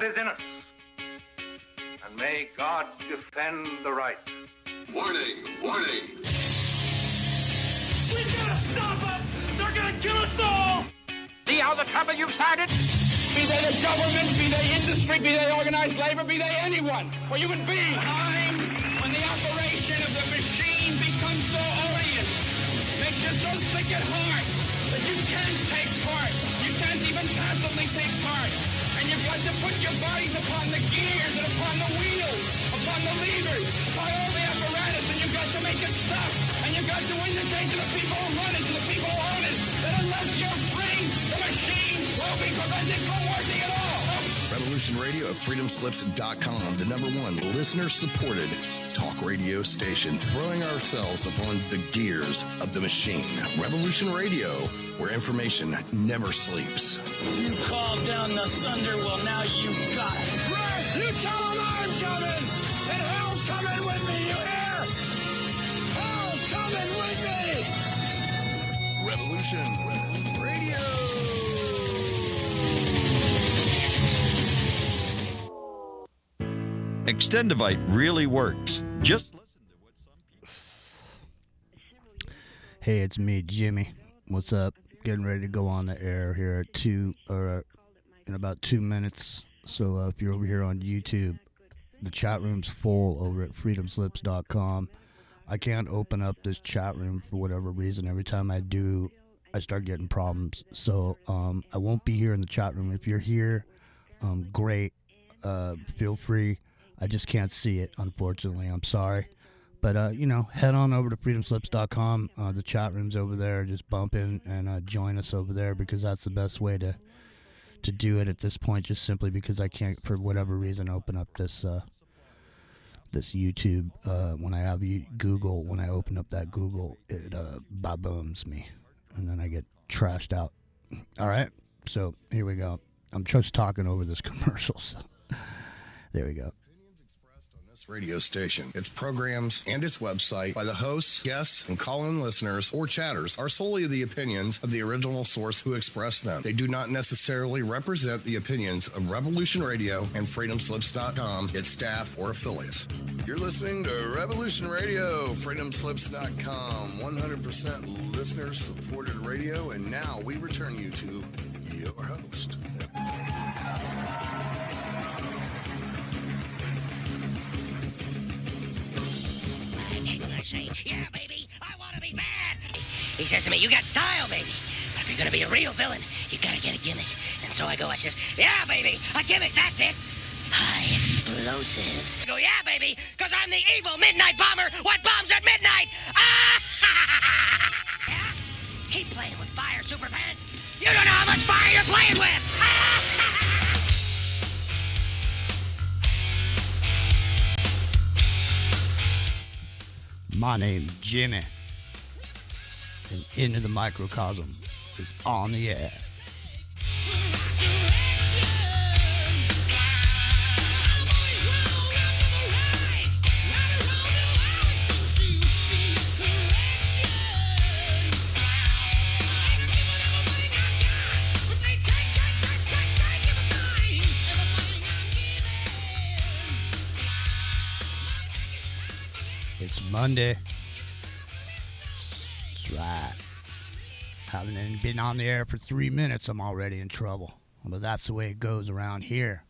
that is innocent. And may God defend the right. Warning! Warning! We gotta stop them! They're gonna kill us all! See how the trouble you've started? Be they the government, be they industry, be they organized labor, be they anyone, or human being. Time when the operation of the machine becomes so odious, makes you so sick at heart that you can't take part. You can't even passively take part. And you've got to put your bodies upon the gears and upon the wheels, upon the levers, upon all the apparatus, and you've got to make it stop. And you've got to indicate to the people who run it, to the people who own it, that unless you're free, the machine will be prevented from working at all. Revolution Radio at freedomslips.com, the #1 listener-supported talk radio station, throwing ourselves upon the gears of the machine. Revolution Radio, where information never sleeps. You called down the thunder, well now you got it. Right, you tell them I'm coming, and hell's coming with me, you hear? Hell's coming with me! Revolution Radio. Extendivite really works. Just listen to what some people... Hey, it's me, Jimmy. What's up? Getting ready to go on the air here at in about 2 minutes. So if you're over here on YouTube, the chat room's full over at freedomslips.com. I can't open up this chat room for whatever reason. Every time I do, I start getting problems. So I won't be here in the chat room. If you're here, great. Feel free. I just can't see it, unfortunately. I'm sorry. But, head on over to freedomslips.com. The chat room's over there. Just bump in and join us over there, because that's the best way to do it at this point, just simply because I can't, for whatever reason, open up this YouTube. When I have Google, when I open up that Google, it babooms me, and then I get trashed out. All right? So, here we go. I'm just talking over this commercial, so there we go. Radio station, its programs, and its website by the hosts, guests, and call-in listeners or chatters are solely the opinions of the original source who expressed them. They do not necessarily represent the opinions of Revolution Radio and freedomslips.com, its staff, or affiliates. You're listening to Revolution Radio, freedomslips.com, 100% listener-supported radio, and now we return you to your host. Say, yeah, baby, I want to be bad. He says to me, you got style, baby. But if you're going to be a real villain, you got to get a gimmick. And so I says, yeah, baby, a gimmick, that's it. High explosives. I go, yeah, baby, because I'm the evil midnight bomber. What bombs at midnight? Ah! Yeah? Keep playing with fire, superfans. You don't know how much fire you're playing with. Ah! My name's Jimmy, and Into the Microcosm is on the air. It's Monday. That's right. Haven't been on the air for 3 minutes. I'm already in trouble. But that's the way it goes around here.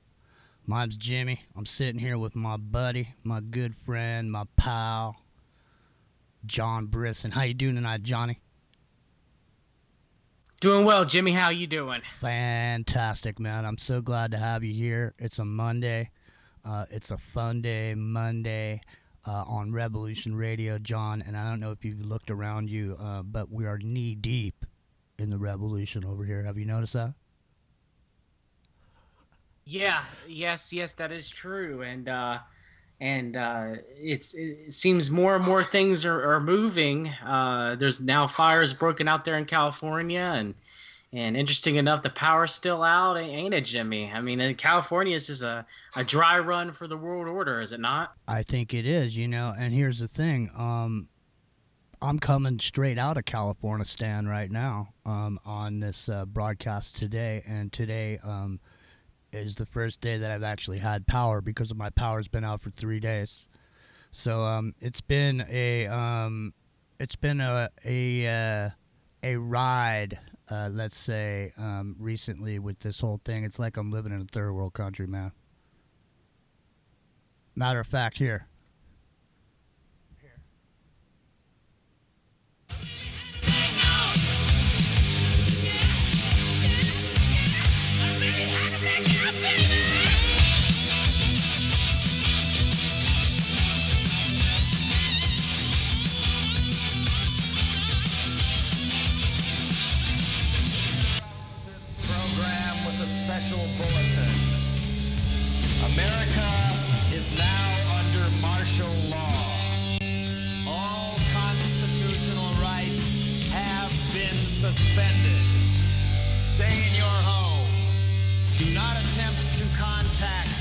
My name's Jimmy. I'm sitting here with my buddy, my good friend, my pal, John Brisson. How you doing tonight, Johnny? Doing well, Jimmy. How you doing? Fantastic, man. I'm so glad to have you here. It's a Monday. It's a fun day, Monday. On Revolution Radio, John, and I don't know if you've looked around you, but we are knee-deep in the revolution over here. Have you noticed that? Yeah, yes, that is true, and it seems more and more things are moving. There's now fires broken out there in California, and interesting enough, the power's still out, ain't it, Jimmy? I mean, in California, it's just a dry run for the world order, is it not? I think it is, and here's the thing. I'm coming straight out of CalifoniaSTAN right now on this broadcast today, and today is the first day that I've actually had power because of my power's been out for 3 days. So it's been a ride, let's say, recently with this whole thing. It's like I'm living in a third world country, man. Matter of fact, here. Program with a special bulletin. America is now under martial law. All constitutional rights have been suspended. Stay in your homes. Do not attempt to contact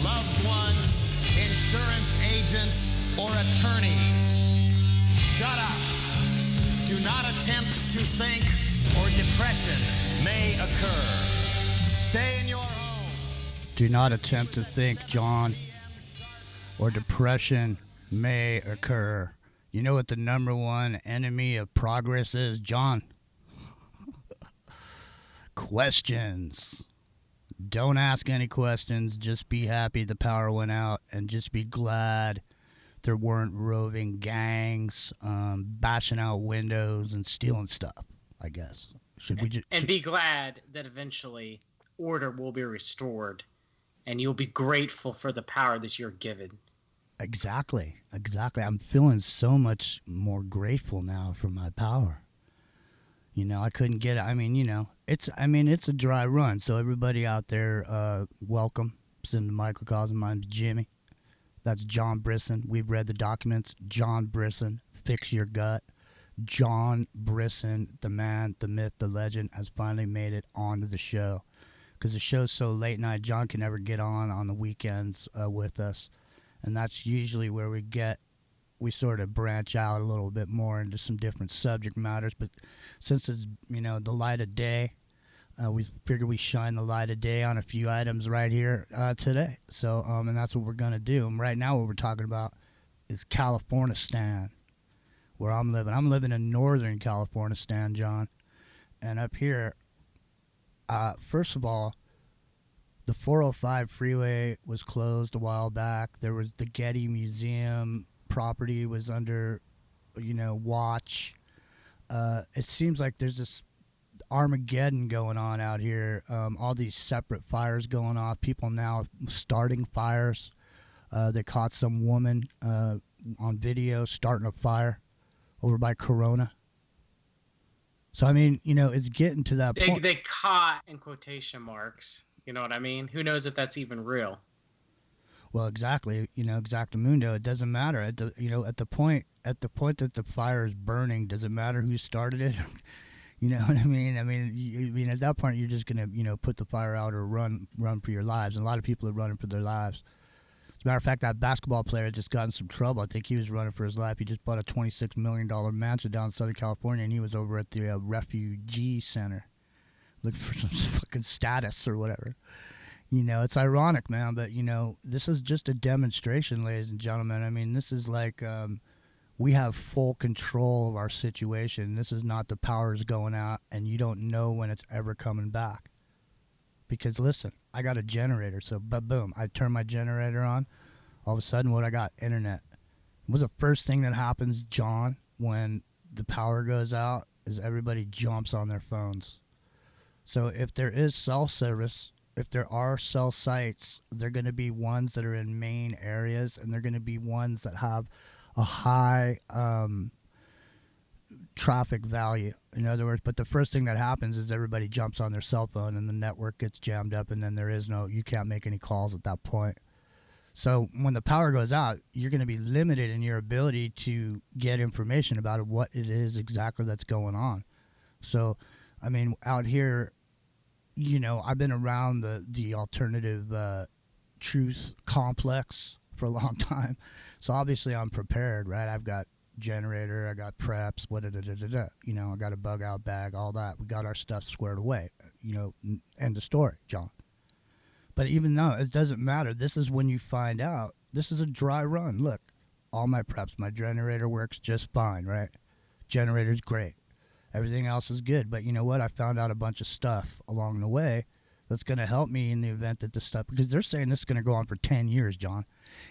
loved ones, insurance agents, or attorneys. Shut up. Do not attempt to think, or depression may occur. Stay in your home. Do not attempt to think, John, or depression may occur. You know what the number one enemy of progress is, John? Questions. Don't ask any questions. Just be happy the power went out, and just be glad there weren't roving gangs bashing out windows and stealing stuff, I guess. Be glad that eventually order will be restored, and you'll be grateful for the power that you're given. Exactly. I'm feeling so much more grateful now for my power. You know, I couldn't get it. I mean, you know, it's a dry run. So everybody out there, welcome. It's in the MicroCosm. My name's Jimmy. That's John Brisson. We've read the documents. John Brisson, fix your gut. John Brisson, the man, the myth, the legend, has finally made it onto the show. Because the show's so late night, John can never get on the weekends with us. And that's usually where we sort of branch out a little bit more into some different subject matters. But since it's, you know, the light of day, we figure we shine the light of day on a few items right here today. So, and that's what we're going to do. And right now what we're talking about is CalifoniaSTAN, where I'm living. I'm living in northern CalifoniaSTAN, John. And up here, first of all, the 405 freeway was closed a while back. There was the Getty Museum property was under, you know, watch. It seems like there's this Armageddon going on out here. All these separate fires going off. People now starting fires. They caught some woman on video starting a fire over by Corona. So, I mean, you know, it's getting to that point. They caught in quotation marks. You know what I mean? Who knows if that's even real? Well, exactly. You know, exactamundo. It doesn't matter. At the point that the fire is burning, does it matter who started it? You know what I mean? I mean, at that point, you're just gonna, you know, put the fire out or run for your lives. And a lot of people are running for their lives. As a matter of fact, that basketball player just got in some trouble. I think he was running for his life. He just bought a $26 million mansion down in Southern California, and he was over at the refugee center looking for some fucking status or whatever. You know, it's ironic, man, but, you know, this is just a demonstration, ladies and gentlemen. I mean, this is like we have full control of our situation. This is not the powers going out, and you don't know when it's ever coming back. Because, listen, I got a generator, so boom, I turn my generator on. All of a sudden, what I got? Internet. What's the first thing that happens, John, when the power goes out is everybody jumps on their phones. So if there is cell service, if there are cell sites, they're going to be ones that are in main areas, and they're going to be ones that have a high traffic value. In other words, but the first thing that happens is everybody jumps on their cell phone, and the network gets jammed up, and then you can't make any calls at that point. So when the power goes out, you're going to be limited in your ability to get information about what it is exactly that's going on. So, I mean, out here, you know, I've been around the alternative truth complex for a long time. So obviously I'm prepared, right? I've got generator, I got preps, you know, I got a bug out bag, all that. We got our stuff squared away, you know, end of story, John. But even though it doesn't matter, this is when you find out. This is a dry run. Look, all my preps, my generator works just fine, right? Generator's great. Everything else is good. But you know what? I found out a bunch of stuff along the way that's going to help me in the event that this stuff, because they're saying this is going to go on for 10 years, John.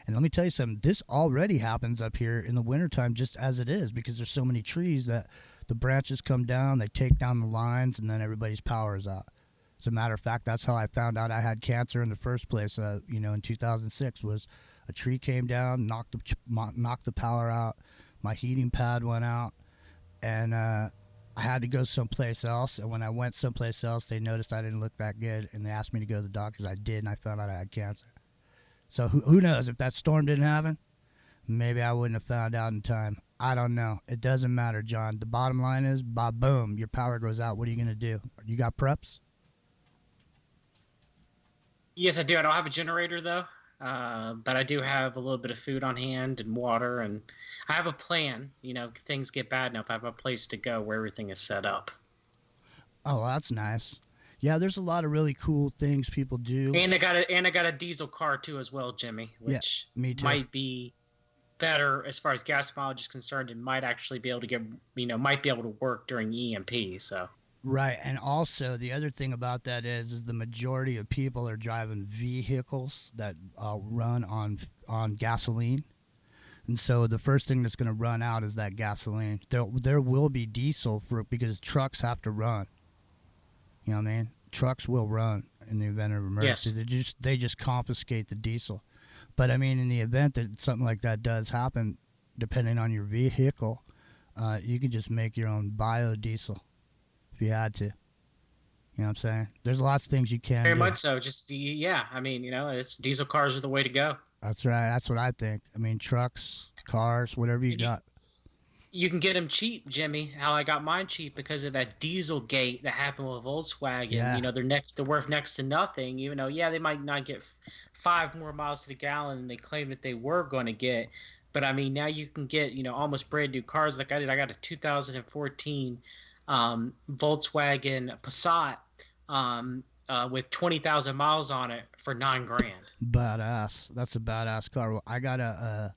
And let me tell you something. This already happens up here in the wintertime just as it is, because there's so many trees that the branches come down, they take down the lines, and then everybody's power is out. As a matter of fact, that's how I found out I had cancer in the first place, in 2006, was a tree came down, knocked the power out, my heating pad went out, and I had to go someplace else. And when I went someplace else, they noticed I didn't look that good, and they asked me to go to the doctors. I did, and I found out I had cancer. So who knows? If that storm didn't happen, maybe I wouldn't have found out in time. I don't know. It doesn't matter, John. The bottom line is, boom, your power goes out. What are you going to do? You got preps? Yes, I do. I don't have a generator, though. But I do have a little bit of food on hand and water, and I have a plan. Things get bad enough, I have a place to go where everything is set up. Oh, well, that's nice. Yeah, there's a lot of really cool things people do. And I got a diesel car too as well, Jimmy, which me too. Might be better as far as gas mileage is concerned, and might actually be able to get might be able to work during EMP. So. Right, and also the other thing about that is the majority of people are driving vehicles that run on gasoline, and so the first thing that's going to run out is that gasoline. There will be diesel because trucks have to run. You know what I mean? Trucks will run in the event of emergency. Yes. They just confiscate the diesel. But I mean, in the event that something like that does happen, depending on your vehicle, you can just make your own biodiesel. If you had to. You know what I'm saying? There's lots of things you can Very do. much so. Just, yeah. I mean, it's diesel cars are the way to go. That's right. That's what I think. I mean, trucks, cars, whatever you got. You can get them cheap, Jimmy. How I got mine cheap because of that diesel gate that happened with Volkswagen. Yeah. They're worth next to nothing. Even though, they might not get 5 more miles to the gallon than they claimed that they were going to get. But I mean, now you can get almost brand new cars like I did. I got a 2014 Volkswagen Passat with 20,000 miles on it for $9,000. Badass. That's a badass car. I got a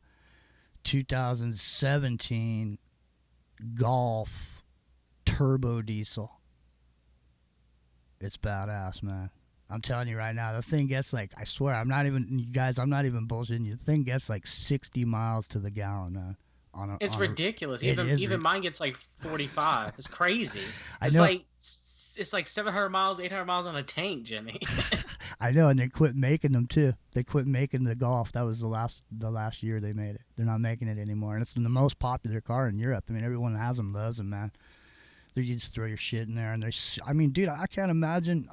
2017 Golf turbo diesel. It's badass, man. I'm telling you right now, the thing gets I swear, I'm not even bullshitting you. The thing gets 60 miles to the gallon, man. It's ridiculous. Even mine gets 45. It's crazy. It's know. It's 700 miles, 800 miles on a tank, Jimmy. I know, and they quit making them too. They quit making the Golf. That was the last year they made it. They're not making it anymore, and it's the most popular car in Europe. I mean, everyone has them, loves them, man. You just throw your shit in there, and I mean, dude, I can't imagine.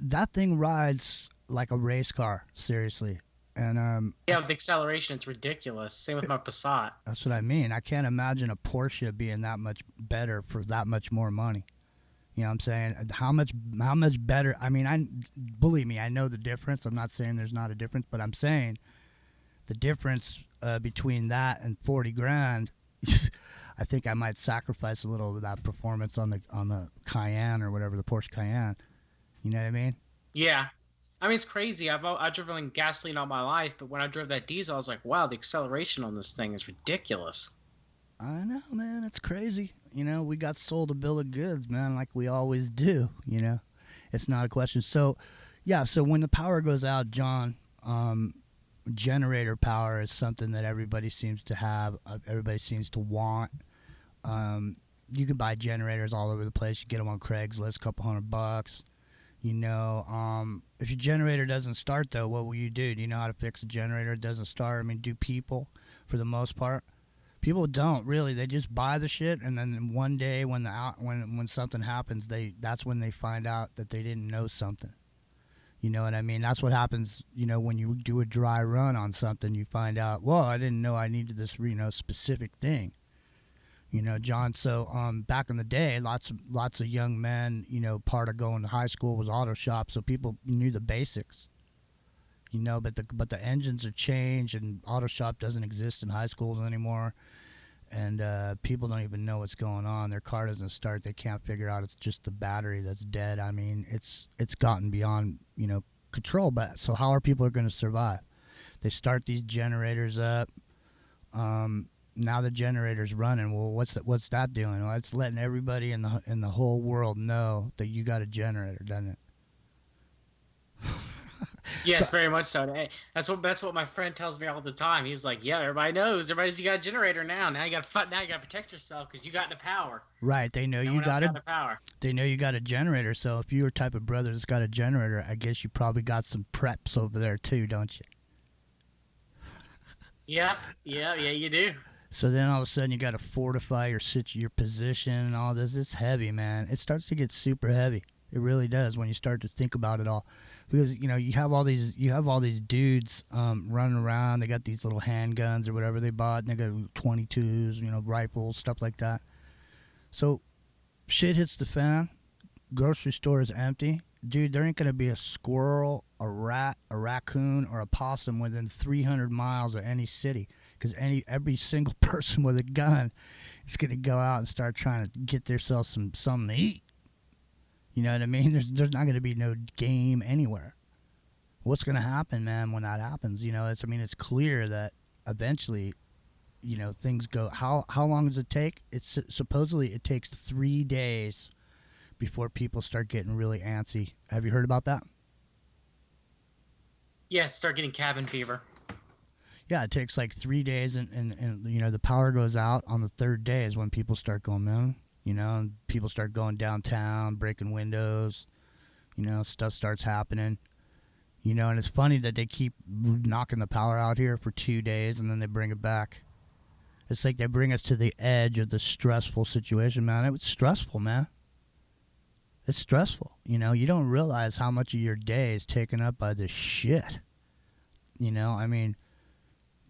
That thing rides like a race car, seriously. And with the acceleration, it's ridiculous. Same with my Passat. That's what I mean. I can't imagine a Porsche being that much better for that much more money. You know what I'm saying? How much better? I mean, believe me, I know the difference. I'm not saying there's not a difference, but I'm saying the difference between that and $40,000. I think I might sacrifice a little of that performance on the Cayenne or whatever, the Porsche Cayenne. You know what I mean? Yeah. I mean, it's crazy. I've driven gasoline all my life, but when I drove that diesel, I was like, wow, the acceleration on this thing is ridiculous. I know, man. It's crazy. We got sold a bill of goods, man, like we always do. It's not a question. So, yeah, so when the power goes out, John, generator power is something that everybody seems to have. Everybody seems to want. You can buy generators all over the place. You get them on Craigslist, a couple $100. If your generator doesn't start, though, what will you do? Do you know how to fix a generator that doesn't start? I mean, do people, for the most part? People don't, really. They just buy the shit, and then one day when something happens, that's when they find out that they didn't know something. You know what I mean? That's what happens, when you do a dry run on something, you find out, well, I didn't know I needed this, specific thing. John, so back in the day, lots of young men, part of going to high school was auto shop, so people knew the basics. But the engines are changed, and auto shop doesn't exist in high schools anymore. and people don't even know what's going on. Their car doesn't start. They can't figure out it's just the battery that's dead. I mean, it's gotten beyond, control. But so how are people going to survive? They start these generators up. Now the generator's running. Well, what's that doing? Well, it's letting everybody in the whole world know that you got a generator, doesn't it? Yes, very much so. Hey, that's what my friend tells me all the time. He's like, "Yeah, everybody knows. You got a generator now. Now you got to protect yourself because you got the power." Right. They know you got the power. They know you got a generator. So if you're a type of brother that's got a generator, I guess you probably got some preps over there too, don't you? Yeah, you do. So then all of a sudden you got to fortify your position and all this. It's heavy, man. It starts to get super heavy. It really does when you start to think about it all, because you have all these dudes running around. They got these little handguns or whatever they bought, and they got 22s, rifles, stuff like that. So shit hits the fan. Grocery store is empty. Dude, there ain't gonna be a squirrel, a rat, a raccoon, or a possum within 300 miles of any city, because every single person with a gun is gonna go out and start trying to get themselves something to eat. You know what I mean? There's not going to be no game anywhere. What's going to happen, man, when that happens? It's clear that eventually, things go. How long does it take? Supposedly it takes 3 days before people start getting really antsy. Have you heard about that? Yes, start getting cabin fever. Yeah, it takes like 3 days, and the power goes out on the third day is when people start going, man. And people start going downtown, breaking windows, stuff starts happening, and it's funny that they keep knocking the power out here for 2 days and then they bring it back. It's like they bring us to the edge of the stressful situation, man. It was stressful, man. It's stressful. You don't realize how much of your day is taken up by this shit.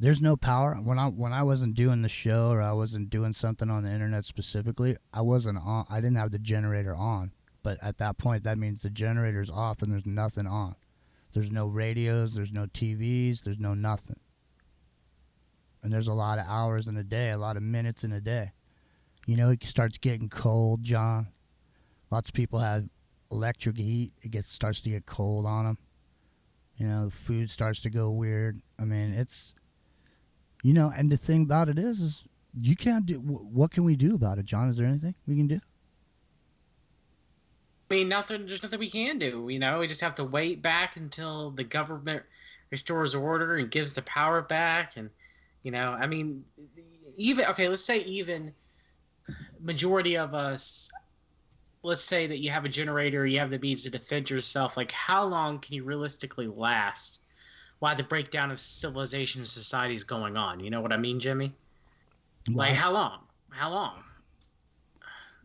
There's no power. When I wasn't doing the show, or I wasn't doing something on the internet specifically, I wasn't on. I didn't have the generator on. But at that point, that means the generator's off and there's nothing on. There's no radios, there's no TVs, there's no nothing. And there's a lot of hours in a day, a lot of minutes in a day. It starts getting cold, John. Lots of people have electric heat. It starts to get cold on them. Food starts to go weird. It's... and the thing about it is you can't do. What can we do about it, John? Is there anything we can do? Nothing. There's nothing we can do. We just have to wait back until the government restores order and gives the power back. And let's say even majority of us. Let's say that you have a generator, you have the means to defend yourself. Like, how long can you realistically last while the breakdown of civilization and society is going on? You know what I mean, Jimmy? Like, how long?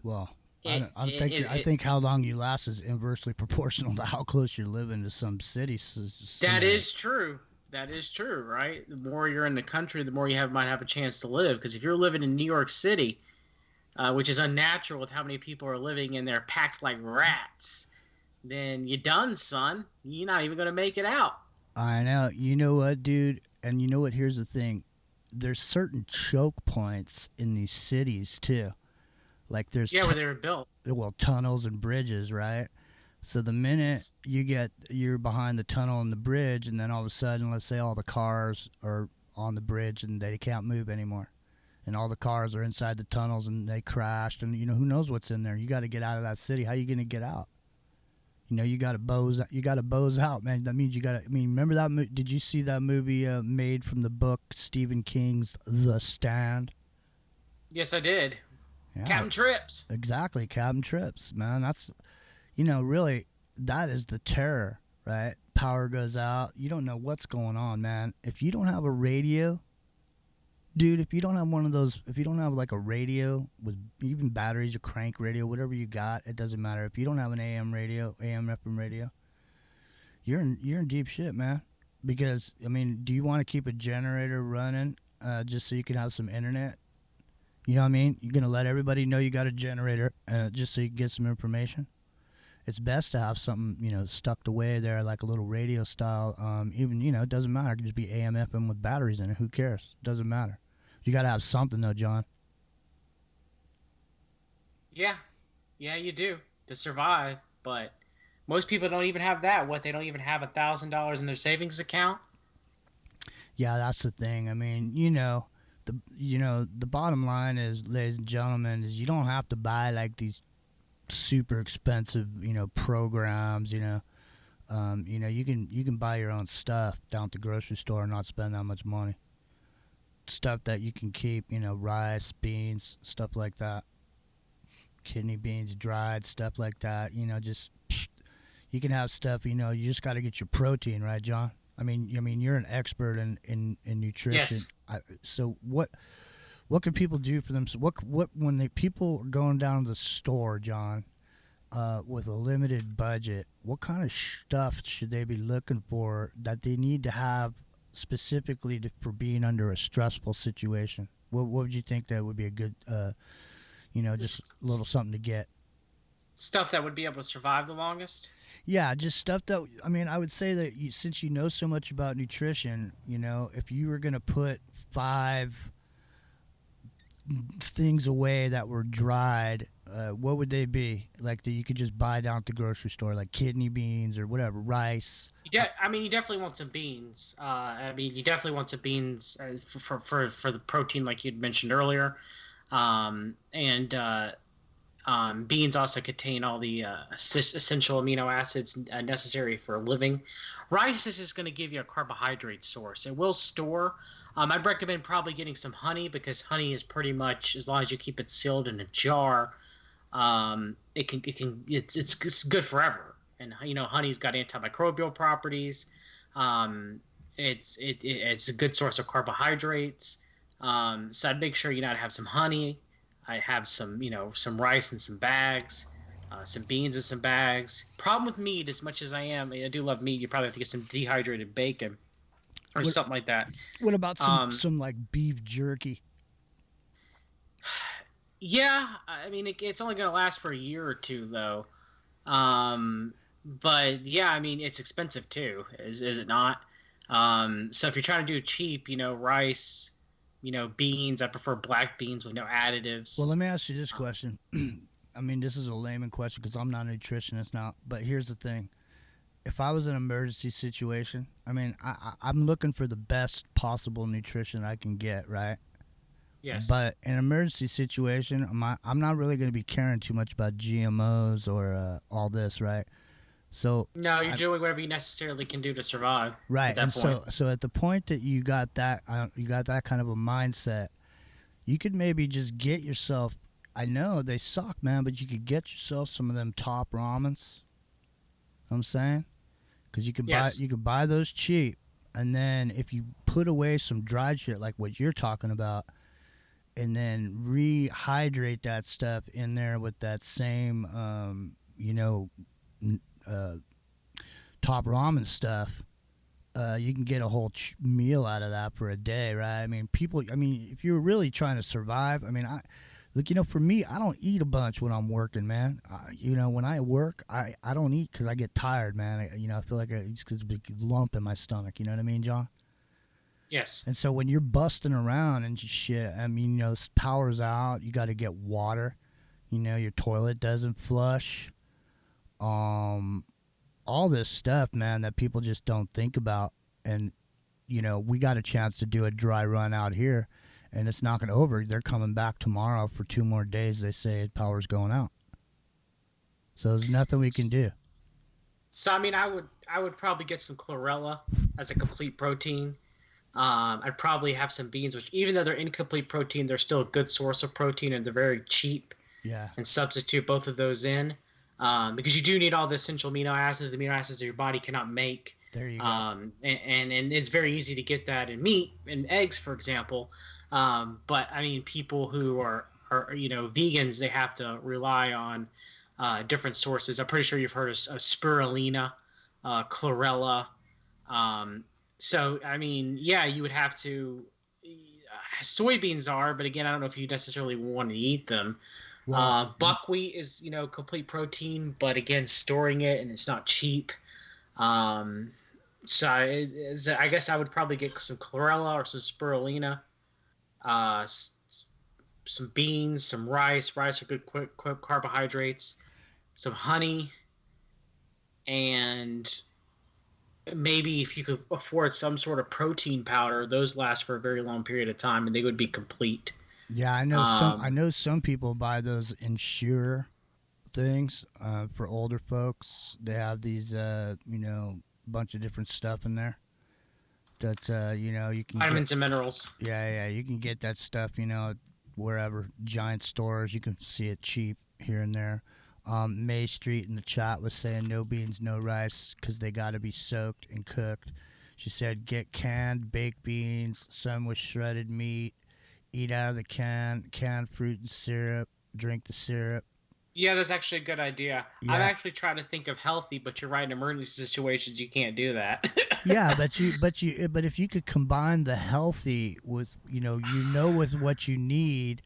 Well, I think how long you last is inversely proportional to how close you're living to some cities. That is true. That is true, right? The more you're in the country, the more you might have a chance to live. Because if you're living in New York City, which is unnatural with how many people are living in there packed like rats, then you're done, son. You're not even going to make it out. I know. You know what, dude? And you know what? Here's the thing. There's certain choke points in these cities, too. Like there's... Yeah, where they were built. Well, tunnels and bridges, right? So the minute you're behind the tunnel and the bridge, and then all of a sudden, let's say all the cars are on the bridge and they can't move anymore. And all the cars are inside the tunnels and they crashed. And, who knows what's in there? You got to get out of that city. How are you going to get out? You got to bows out, man. That means you got to, remember that? Did you see that movie made from the book Stephen King's The Stand? Yes, I did. Yeah. Captain Trips. Exactly. Captain Trips, man. That's, really, that is the terror, right? Power goes out. You don't know what's going on, man. If you don't have a radio, dude, if you don't have one of those, if you don't have like a radio with even batteries, a crank radio, whatever you got, it doesn't matter. If you don't have an AM radio, AM FM radio, you're in deep shit, man. Because do you want to keep a generator running just so you can have some internet? You know what I mean? You're gonna let everybody know you got a generator just so you can get some information. It's best to have something stuck away there, like a little radio style. Even it doesn't matter. It could just be AM FM with batteries in it. Who cares? It doesn't matter. You got to have something, though, John. Yeah, you do to survive, but most people don't even have that. They don't even have $1,000 in their savings account. Yeah, that's the thing. I mean, the bottom line is, ladies and gentlemen, is you don't have to buy like these super expensive, programs. You can buy your own stuff down at the grocery store and not spend that much money. Stuff that you can keep, rice, beans, stuff like that. Kidney beans, dried, stuff like that. You can have stuff. You just got to get your protein, right, John? I mean, you're an expert in nutrition. Yes. So what can people do for them? What when people are going down to the store, John, with a limited budget, what kind of stuff should they be looking for that they need to have specifically for being under a stressful situation? What would you think that would be a good, just a little something to get? Stuff that would be able to survive the longest? Yeah, just stuff that, I would say that since you know so much about nutrition, if you were going to put 5 things away that were dried, what would they be? Like that you could just buy down at the grocery store, like kidney beans or whatever, rice. You definitely want some beans. You definitely want some beans for the protein, like you'd mentioned earlier. Beans also contain all the essential amino acids necessary for living. Rice is just going to give you a carbohydrate source. It will store. I'd recommend probably getting some honey, because honey is pretty much, as long as you keep it sealed in a jar, it's good forever. And honey's got antimicrobial properties. It's a good source of carbohydrates. So I'd make sure you have some honey. I have some rice in some bags, some beans in some bags. Problem with meat, as much as I do love meat, you probably have to get some dehydrated bacon or something like that. What about some like beef jerky? Yeah, it's only going to last for a year or two, though. But yeah, it's expensive too, is it not? So if you're trying to do cheap, rice, beans. I prefer black beans with no additives. Well, let me ask you this question. This is a layman question because I'm not a nutritionist now. But here's the thing: if I was in an emergency situation, I'm looking for the best possible nutrition I can get, right? Yes. But in an emergency situation, I'm not really going to be caring too much about GMOs or all this, right? So no, you're doing whatever you necessarily can do to survive. Right, and so at the point that you got that kind of a mindset, you could maybe just get yourself. I know they suck, man, but you could get yourself some of them top ramens. You know what I'm saying, because you could buy those cheap, and then if you put away some dried shit like what you're talking about, and then rehydrate that stuff in there with that same top ramen stuff, you can get a whole meal out of that for a day, right? If you're really trying to survive, for me, I don't eat a bunch when I'm working, man. When I work, I don't eat because I get tired, man. I feel like it's a big lump in my stomach. You know what I mean, John? Yes. And so when you're busting around and shit, power's out, you got to get water. Your toilet doesn't flush. All this stuff, man, that people just don't think about. And, we got a chance to do a dry run out here, and it's not going to over. They're coming back tomorrow for 2 more days. They say power's going out. So there's nothing we can do. So, I would probably get some chlorella as a complete protein. I'd probably have some beans, which even though they're incomplete protein, they're still a good source of protein, and they're very cheap. Yeah. And substitute both of those in. Because you do need all the essential amino acids that your body cannot make. There you go. And it's very easy to get that in meat and eggs, for example. But people who are vegans, they have to rely on different sources. I'm pretty sure you've heard of spirulina, chlorella. You would have to. Soybeans are, but again, I don't know if you necessarily want to eat them. Well, buckwheat is, complete protein, but again, storing it and it's not cheap. So I guess I would probably get some chlorella or some spirulina. beans, some rice. Rice are good quick carbohydrates. Some honey, and maybe if you could afford some sort of protein powder, those last for a very long period of time, and they would be complete. Yeah, I know some people buy those Ensure things for older folks. They have these, bunch of different stuff in there. That's you can vitamins and minerals. Yeah, you can get that stuff, wherever, giant stores. You can see it cheap here and there. May Street in the chat was saying no beans, no rice, because they got to be soaked and cooked. She said get canned baked beans, some with shredded meat, eat out of the canned fruit and syrup, drink the syrup. Yeah, that's actually a good idea. Yeah. I'm actually trying to think of healthy, but you're right. In emergency situations, you can't do that. Yeah, but if you could combine the healthy with with what you need,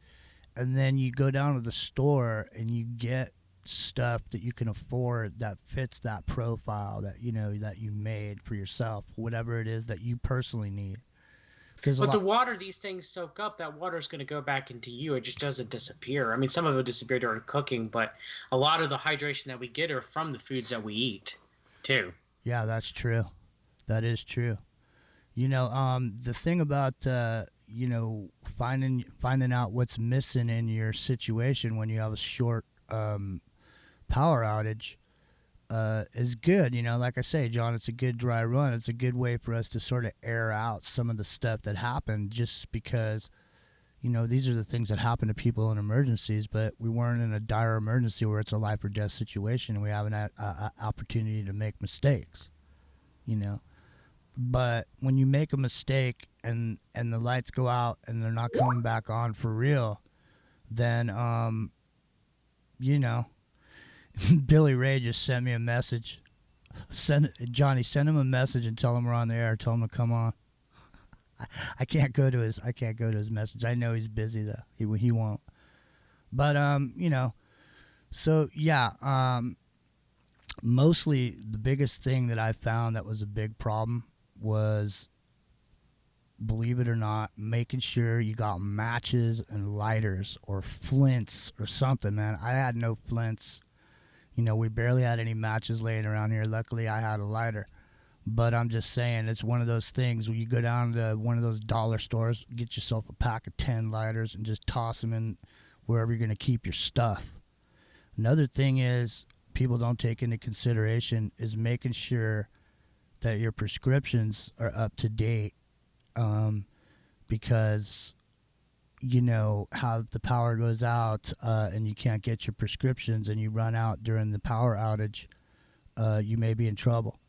and then you go down to the store and you get stuff that you can afford that fits that profile that you made for yourself, whatever it is that you personally need. But the water these things soak up, that water is going to go back into you. It just doesn't disappear. I mean, some of it disappear during cooking, but a lot of the hydration that we get are from the foods that we eat, too. Yeah, that's true. That is true. The thing about finding out what's missing in your situation when you have a short power outage is good. Like I say, John, it's a good dry run. It's a good way for us to sort of air out some of the stuff that happened, just because these are the things that happen to people in emergencies, but we weren't in a dire emergency where it's a life or death situation and we have an opportunity to make mistakes. But when you make a mistake and the lights go out and they're not coming back on for real, then Billy Ray just sent me a message. Johnny, send him a message and tell him we're on the air. Tell him to come on. I can't go to his message. I know he's busy though. He won't. But so yeah. Mostly the biggest thing that I found that was a big problem was, believe it or not, making sure you got matches and lighters or flints or something, man. I had no flints. We barely had any matches laying around here. Luckily, I had a lighter. But I'm just saying, it's one of those things where you go down to one of those dollar stores, get yourself a pack of 10 lighters, and just toss them in wherever you're going to keep your stuff. Another thing is, people don't take into consideration is making sure that your prescriptions are up to date, because how the power goes out and you can't get your prescriptions and you run out during the power outage, you may be in trouble.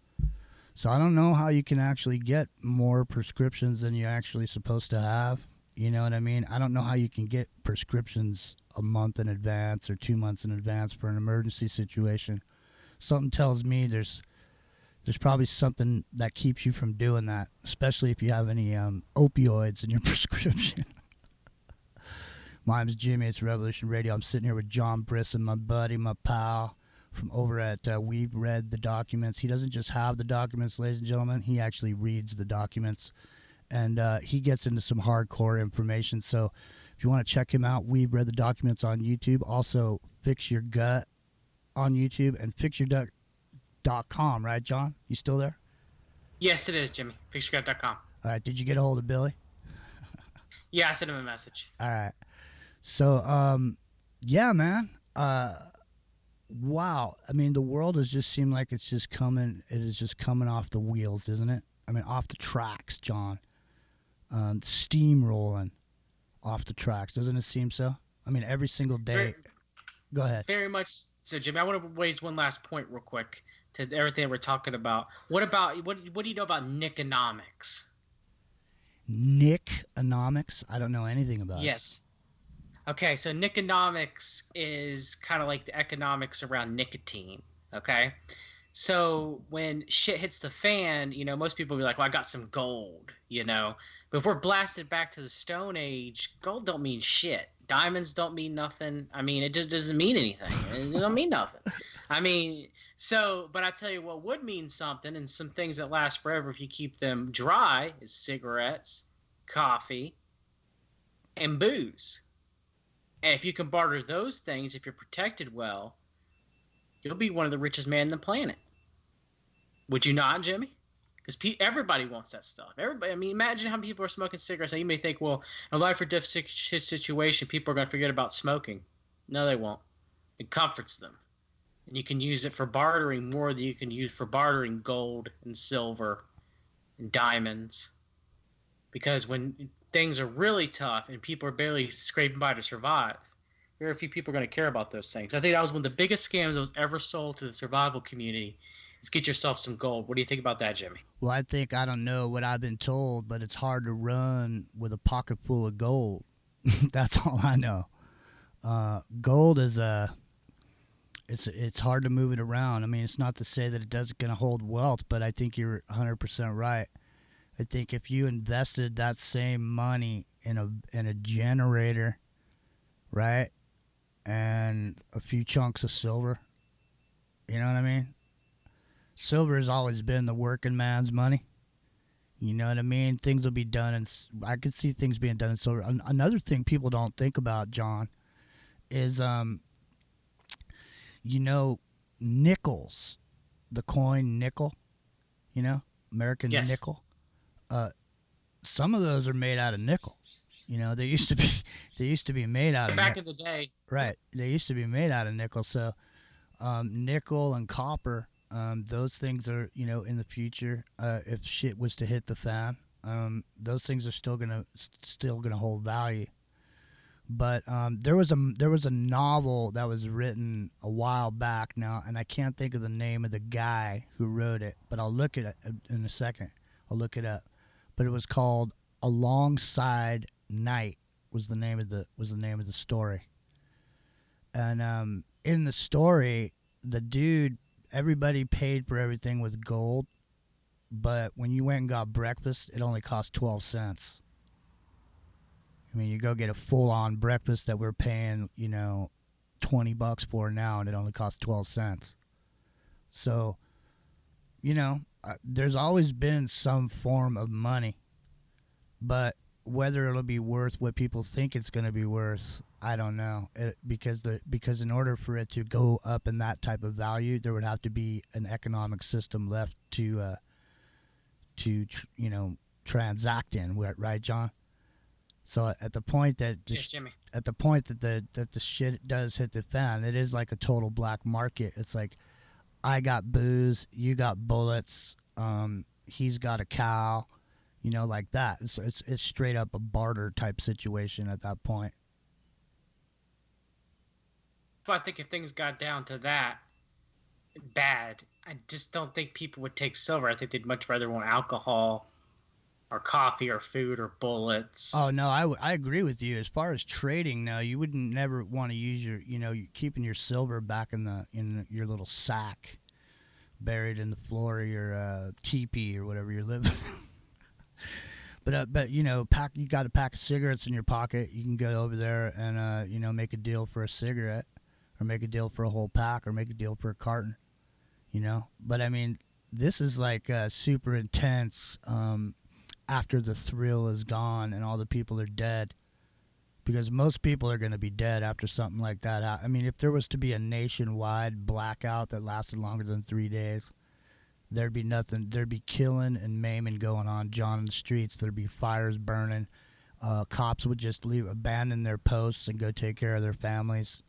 So I don't know how you can actually get more prescriptions than you're actually supposed to have. You know what I mean? I don't know how you can get prescriptions a month in advance or 2 months in advance for an emergency situation. Something tells me there's probably something that keeps you from doing that, especially if you have any opioids in your prescription. My name's Jimmy. It's Revolution Radio. I'm sitting here with John Brisson, my buddy, my pal, from over at We've Read the Documents. He doesn't just have the documents, ladies and gentlemen. He actually reads the documents, and he gets into some hardcore information. So if you want to check him out, We've Read the Documents on YouTube. Also, Fix Your Gut on YouTube and fixyourgut.com, right, John? You still there? Yes, it is, Jimmy. Fixyourgut.com. All right. Did you get a hold of Billy? Yeah, I sent him a message. All right. So, yeah, man. Wow. I mean, the world has just seemed like it's just coming. It is just coming off the wheels, isn't it? I mean, off the tracks, John. Steamrolling off the tracks. Doesn't it seem so? I mean, every single day. Go ahead. Very much so, Jimmy. I want to raise one last point real quick to everything we're talking about. What do you know about Nickonomics? Nickonomics? I don't know anything about it. Yes. Okay, so Nickonomics is kind of like the economics around nicotine, okay? So when shit hits the fan, most people will be like, well, I got some gold, But if we're blasted back to the Stone Age, gold don't mean shit. Diamonds don't mean nothing. I mean, it just doesn't mean anything. It don't mean nothing. I mean, but I tell you what would mean something, and some things that last forever if you keep them dry, is cigarettes, coffee, and booze. And if you can barter those things, if you're protected well, you'll be one of the richest men on the planet. Would you not, Jimmy? Because everybody wants that stuff. Everybody. I mean, imagine how people are smoking cigarettes. Now you may think, well, in a life or death situation, people are going to forget about smoking. No, they won't. It comforts them. And you can use it for bartering more than you can use for bartering gold and silver and diamonds. Because when things are really tough and people are barely scraping by to survive, very few people are going to care about those things. I think that was one of the biggest scams that was ever sold to the survival community, is get yourself some gold. What do you think about that, Jimmy? Well, I don't know what I've been told, but it's hard to run with a pocket full of gold. That's all I know. Gold is it's hard to move it around. I mean, it's not to say that it doesn't going to hold wealth, but I think you're 100% right. I think if you invested that same money in a generator, right, and a few chunks of silver, you know what I mean? Silver has always been the working man's money. You know what I mean? Things will be done, and I could see things being done in silver. Another thing people don't think about, John, is nickels, the coin nickel, American yes. nickel. Some of those are made out of nickel. They used to be made out of back in the day. Right. They used to be made out of nickel. So nickel and copper, those things are, in the future, if shit was to hit the fan, those things are still gonna hold value. But there was a novel that was written a while back now, and I can't think of the name of the guy who wrote it, but I'll look at it in a second. I'll look it up. But it was called Alongside Night was the name of the story. And in the story, the dude, everybody paid for everything with gold, but when you went and got breakfast, it only cost 12 cents. I mean, you go get a full-on breakfast that we're paying, $20 for now, and it only costs 12 cents. So, there's always been some form of money, but whether it'll be worth what people think it's going to be worth, I don't know. Because in order for it to go up in that type of value, there would have to be an economic system left to transact in, right, John? So at the point that the shit does hit the fan, it is like a total black market. It's like, I got booze, you got bullets, he's got a cow, like that. It's straight up a barter type situation at that point. So I think if things got down to that bad, I just don't think people would take silver. I think they'd much rather want alcohol or coffee or food or bullets. Oh, no, I agree with you. As far as trading, no, you wouldn't never want to use your, keeping your silver back in your little sack buried in the floor of your teepee or whatever you're living. But you got a pack of cigarettes in your pocket. You can go over there and, make a deal for a cigarette, or make a deal for a whole pack, or make a deal for a carton, But, I mean, this is like super intense after the thrill is gone and all the people are dead, because most people are going to be dead after something like that. I mean, if there was to be a nationwide blackout that lasted longer than 3 days, there'd be nothing. There'd be killing and maiming going on, John, in the streets. There'd be fires burning. Cops would just abandon their posts and go take care of their families.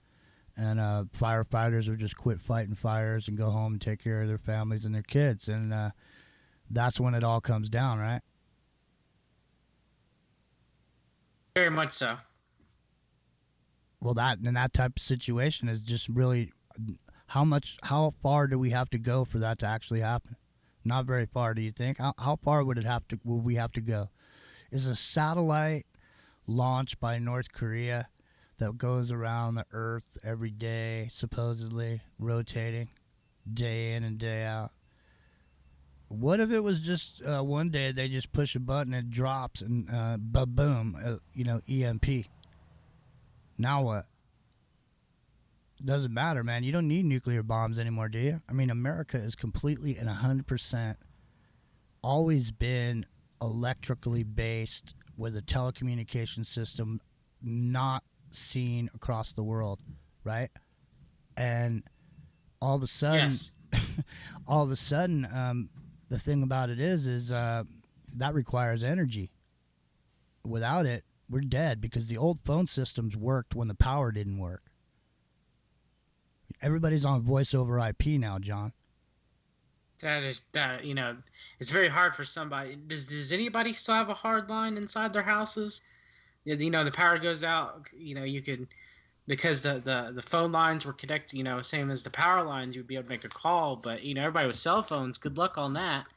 And firefighters would just quit fighting fires and go home and take care of their families and their kids. And that's when it all comes down, right? Very much so. Well, that type of situation is just really, how far do we have to go for that to actually happen? Not very far, do you think? How far would we have to go? Is a satellite launched by North Korea that goes around the Earth every day, supposedly rotating day in and day out? What if it was just one day they just push a button and it drops and boom, EMP? Now what? Doesn't matter, man. You don't need nuclear bombs anymore, do you? I mean, America is completely and 100% always been electrically based with a telecommunication system not seen across the world, right? And all of a sudden, Yes. The thing about it is that requires energy. Without it, we're dead, because the old phone systems worked when the power didn't work. Everybody's on voice over IP now, John. That it's very hard for somebody. Does anybody still have a hard line inside their houses? The power goes out. You could, because the phone lines were connected. Same as the power lines, you'd be able to make a call. But everybody with cell phones, good luck on that.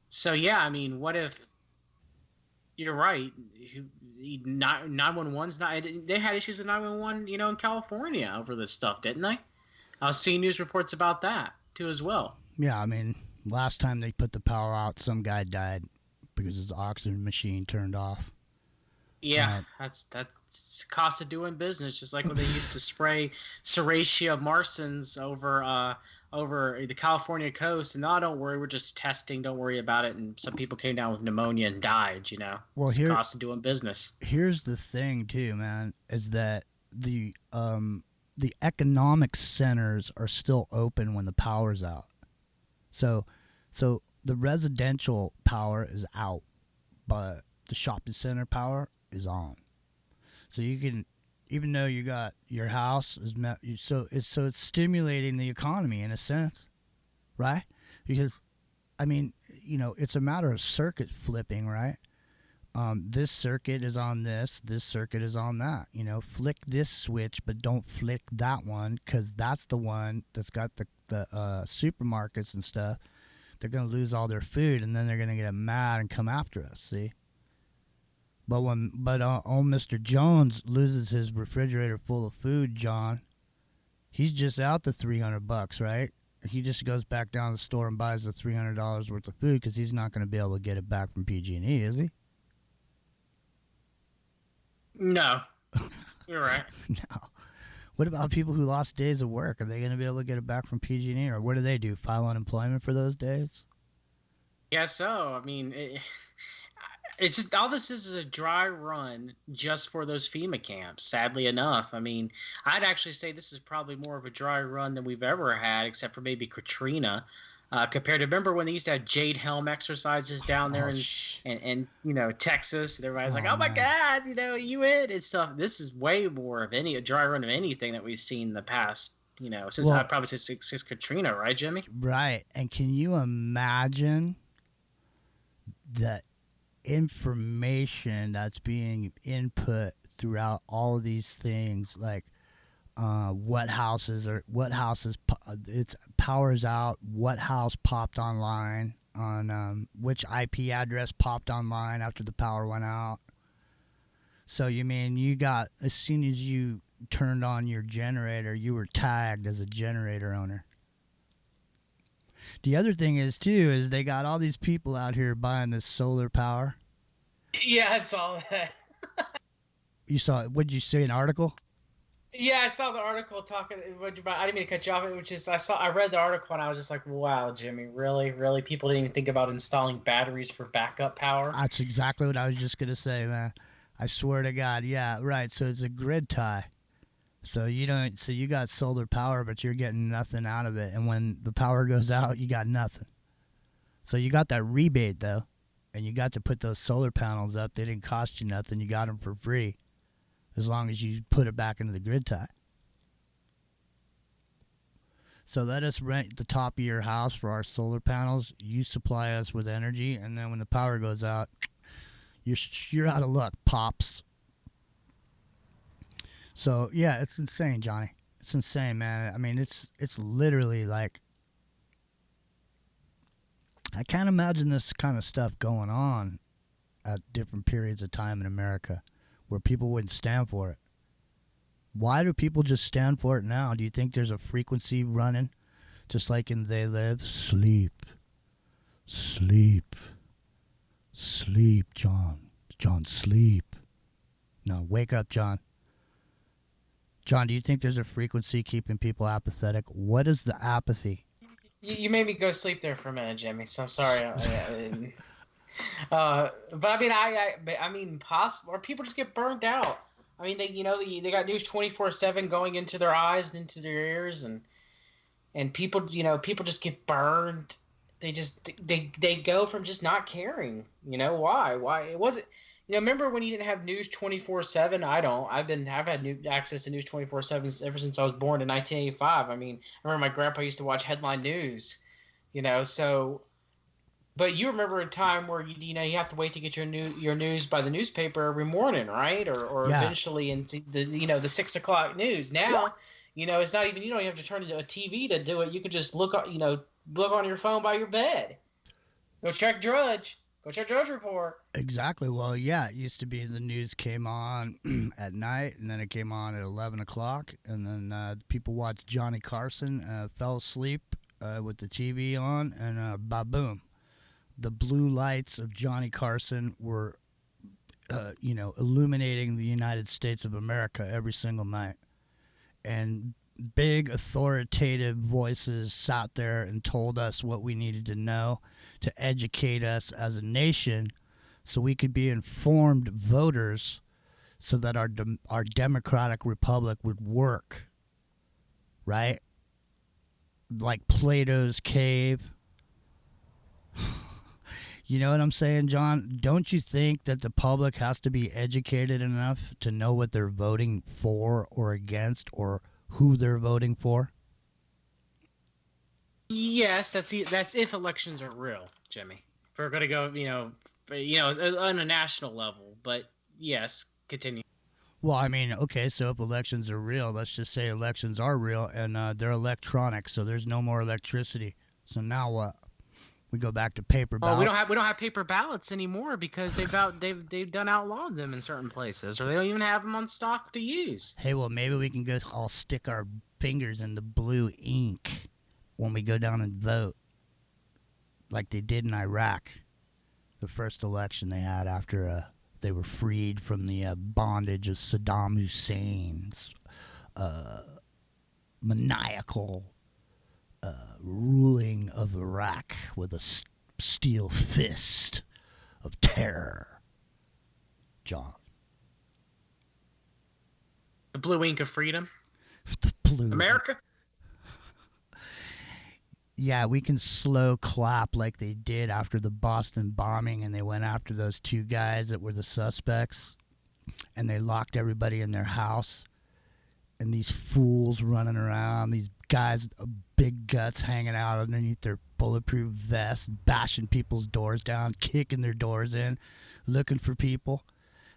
So yeah, what if? You're right. 911's not. They had issues with 911, in California over this stuff, didn't they? I was seeing news reports about that too as well. Yeah, last time they put the power out, some guy died because his oxygen machine turned off. Yeah, that's the cost of doing business. Just like when they used to spray Serratia marsins over the California coast, and no, don't worry, we're just testing. Don't worry about it. And some people came down with pneumonia and died. Well, it's the cost of doing business. Here's the thing, too, man, is that the economic centers are still open when the power's out. So the residential power is out, but the shopping center power is on. So you can, even though you got your house is so it's stimulating the economy in a sense, right? Because it's a matter of circuit flipping, right? This circuit is on this circuit is on that. Flick this switch, but don't flick that one, because that's the one that's got the supermarkets and stuff. They're going to lose all their food, and then they're going to get mad and come after us, see? But old Mr. Jones loses his refrigerator full of food, John, he's just out the $300, right? He just goes back down to the store and buys the $300 worth of food, because he's not going to be able to get it back from PG&E, is he? No, you're right. No. What about people who lost days of work? Are they going to be able to get it back from PG&E, or what do they do? File unemployment for those days? Yeah, so it's just all this is a dry run just for those FEMA camps. Sadly enough, I'd actually say this is probably more of a dry run than we've ever had, except for maybe Katrina. Compared to, remember when they used to have Jade Helm exercises down there in Texas, and everybody's like, oh my God, UN and stuff. This is way more of a dry run of anything that we've seen in the past, since I'd probably say since Katrina, right, Jimmy? Right. And can you imagine the information that's being input throughout all of these things, like what houses its power's out, what house popped online on which IP address popped online after the power went out. So you got, as soon as you turned on your generator, you were tagged as a generator owner. The other thing is they got all these people out here buying this solar power. Yeah, I saw that. You saw it? What did you say, an article? Yeah, I saw the article talking about. I didn't mean to cut you off. I read the article and I was just like, "Wow, Jimmy, really? People didn't even think about installing batteries for backup power." That's exactly what I was just gonna say, man. I swear to God, yeah, right. So it's a grid tie. So you got solar power, but you're getting nothing out of it. And when the power goes out, you got nothing. So you got that rebate though, and you got to put those solar panels up. They didn't cost you nothing. You got them for free, as long as you put it back into the grid tie. So let us rent the top of your house for our solar panels. You supply us with energy, and then when the power goes out, you're out of luck, pops. So yeah, it's insane, Johnny. It's insane, man. It's literally like, I can't imagine this kind of stuff going on at different periods of time in America where people wouldn't stand for it. Why do people just stand for it now? Do you think there's a frequency running, just like in They Live? Sleep, sleep, sleep, John. John, sleep. No, wake up, John. John, do you think there's a frequency keeping people apathetic? What is the apathy? You made me go sleep there for a minute, Jimmy. So I'm sorry. But possible, or people just get burned out. I mean, they got news 24/7 going into their eyes and into their ears, and people, people just get burned. They go from just not caring. Why it wasn't. Remember when you didn't have news 24/7? I've had access to news 24/7 ever since I was born in 1985. I mean, I remember my grandpa used to watch headline news. So. But you remember a time where you have to wait to get your news by the newspaper every morning, right? Or Yeah. eventually into the 6 o'clock news. Now, it's not even, you don't even have to turn to a TV to do it. You can just look on your phone by your bed. Go check Drudge report. Exactly. Well, yeah, it used to be the news came on at night, and then it came on at 11 o'clock, and then people watched Johnny Carson, fell asleep with the TV on, and ba-boom. The blue lights of Johnny Carson were, illuminating the United States of America every single night. And big authoritative voices sat there and told us what we needed to know to educate us as a nation so we could be informed voters so that our democratic republic would work, right? Like Plato's cave. You know what I'm saying, John? Don't you think that the public has to be educated enough to know what they're voting for or against, or who they're voting for? Yes, that's if elections are real, Jimmy. If we're going to go, on a national level. But yes, continue. Well, I mean, okay, so if elections are real, let's just say elections are real, and they're electronic, so there's no more electricity. So now what? We go back to paper ballots. We don't have paper ballots anymore because they've done outlawed them in certain places, or they don't even have them on stock to use. Hey, well, maybe we can go all stick our fingers in the blue ink when we go down and vote, like they did in Iraq, the first election they had after they were freed from the bondage of Saddam Hussein's maniacal ruling of Iraq with a steel fist of terror. John. The blue ink of freedom? The blue America? Yeah, we can slow clap like they did after the Boston bombing, and they went after those two guys that were the suspects, and they locked everybody in their house, and these fools running around, these guys with big guts hanging out underneath their bulletproof vests, bashing people's doors down, kicking their doors in, looking for people.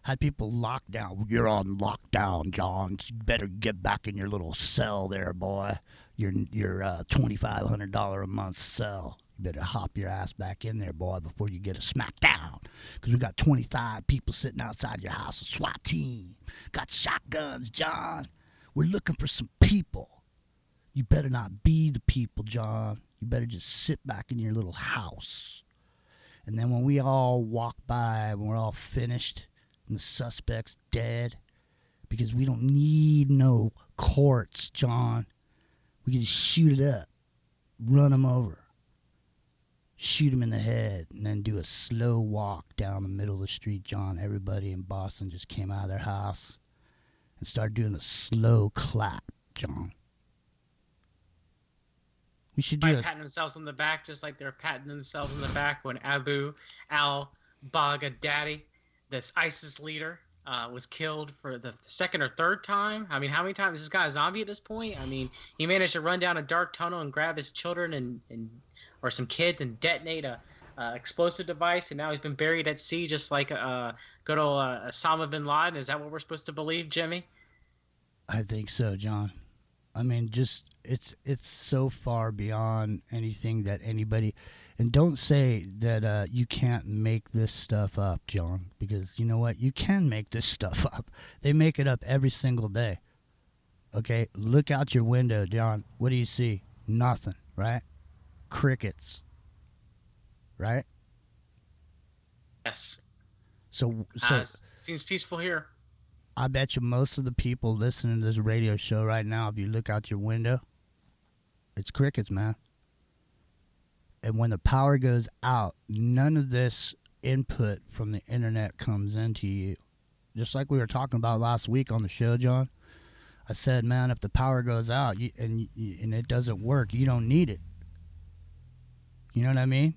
Had people locked down. You're on lockdown, John. You better get back in your little cell there, boy. Your $2,500 a month cell. You better hop your ass back in there, boy, before you get a smackdown. Because we got 25 people sitting outside your house, a SWAT team. Got shotguns, John. We're looking for some people. You better not be the people, John. You better just sit back in your little house. And then when we all walk by, when we're all finished, and the suspect's dead, because we don't need no courts, John. We can just shoot it up, run them over, shoot them in the head, and then do a slow walk down the middle of the street, John. Everybody in Boston just came out of their house and started doing a slow clap, John. We should do it. Patting themselves on the back just like they're patting themselves on the back when Abu al-Baghdadi, this ISIS leader, was killed for the second or third time. I mean, how many times is this guy a zombie at this point? I mean, he managed to run down a dark tunnel and grab his children or some kids and detonate a explosive device, and now he's been buried at sea just like good old Osama bin Laden. Is that what we're supposed to believe, Jimmy? I think so, John. I mean, just it's so far beyond anything that anybody. And don't say that you can't make this stuff up, John, because you know what? You can make this stuff up. They make it up every single day. Okay? Look out your window, John. What do you see? Nothing, right? Crickets. Right? Yes. So seems peaceful here. I bet you most of the people listening to this radio show right now, if you look out your window, it's crickets, man. And when the power goes out, none of this input from the internet comes into you. Just like we were talking about last week on the show, John. I said, man, if the power goes out and it doesn't work, you don't need it. You know what I mean?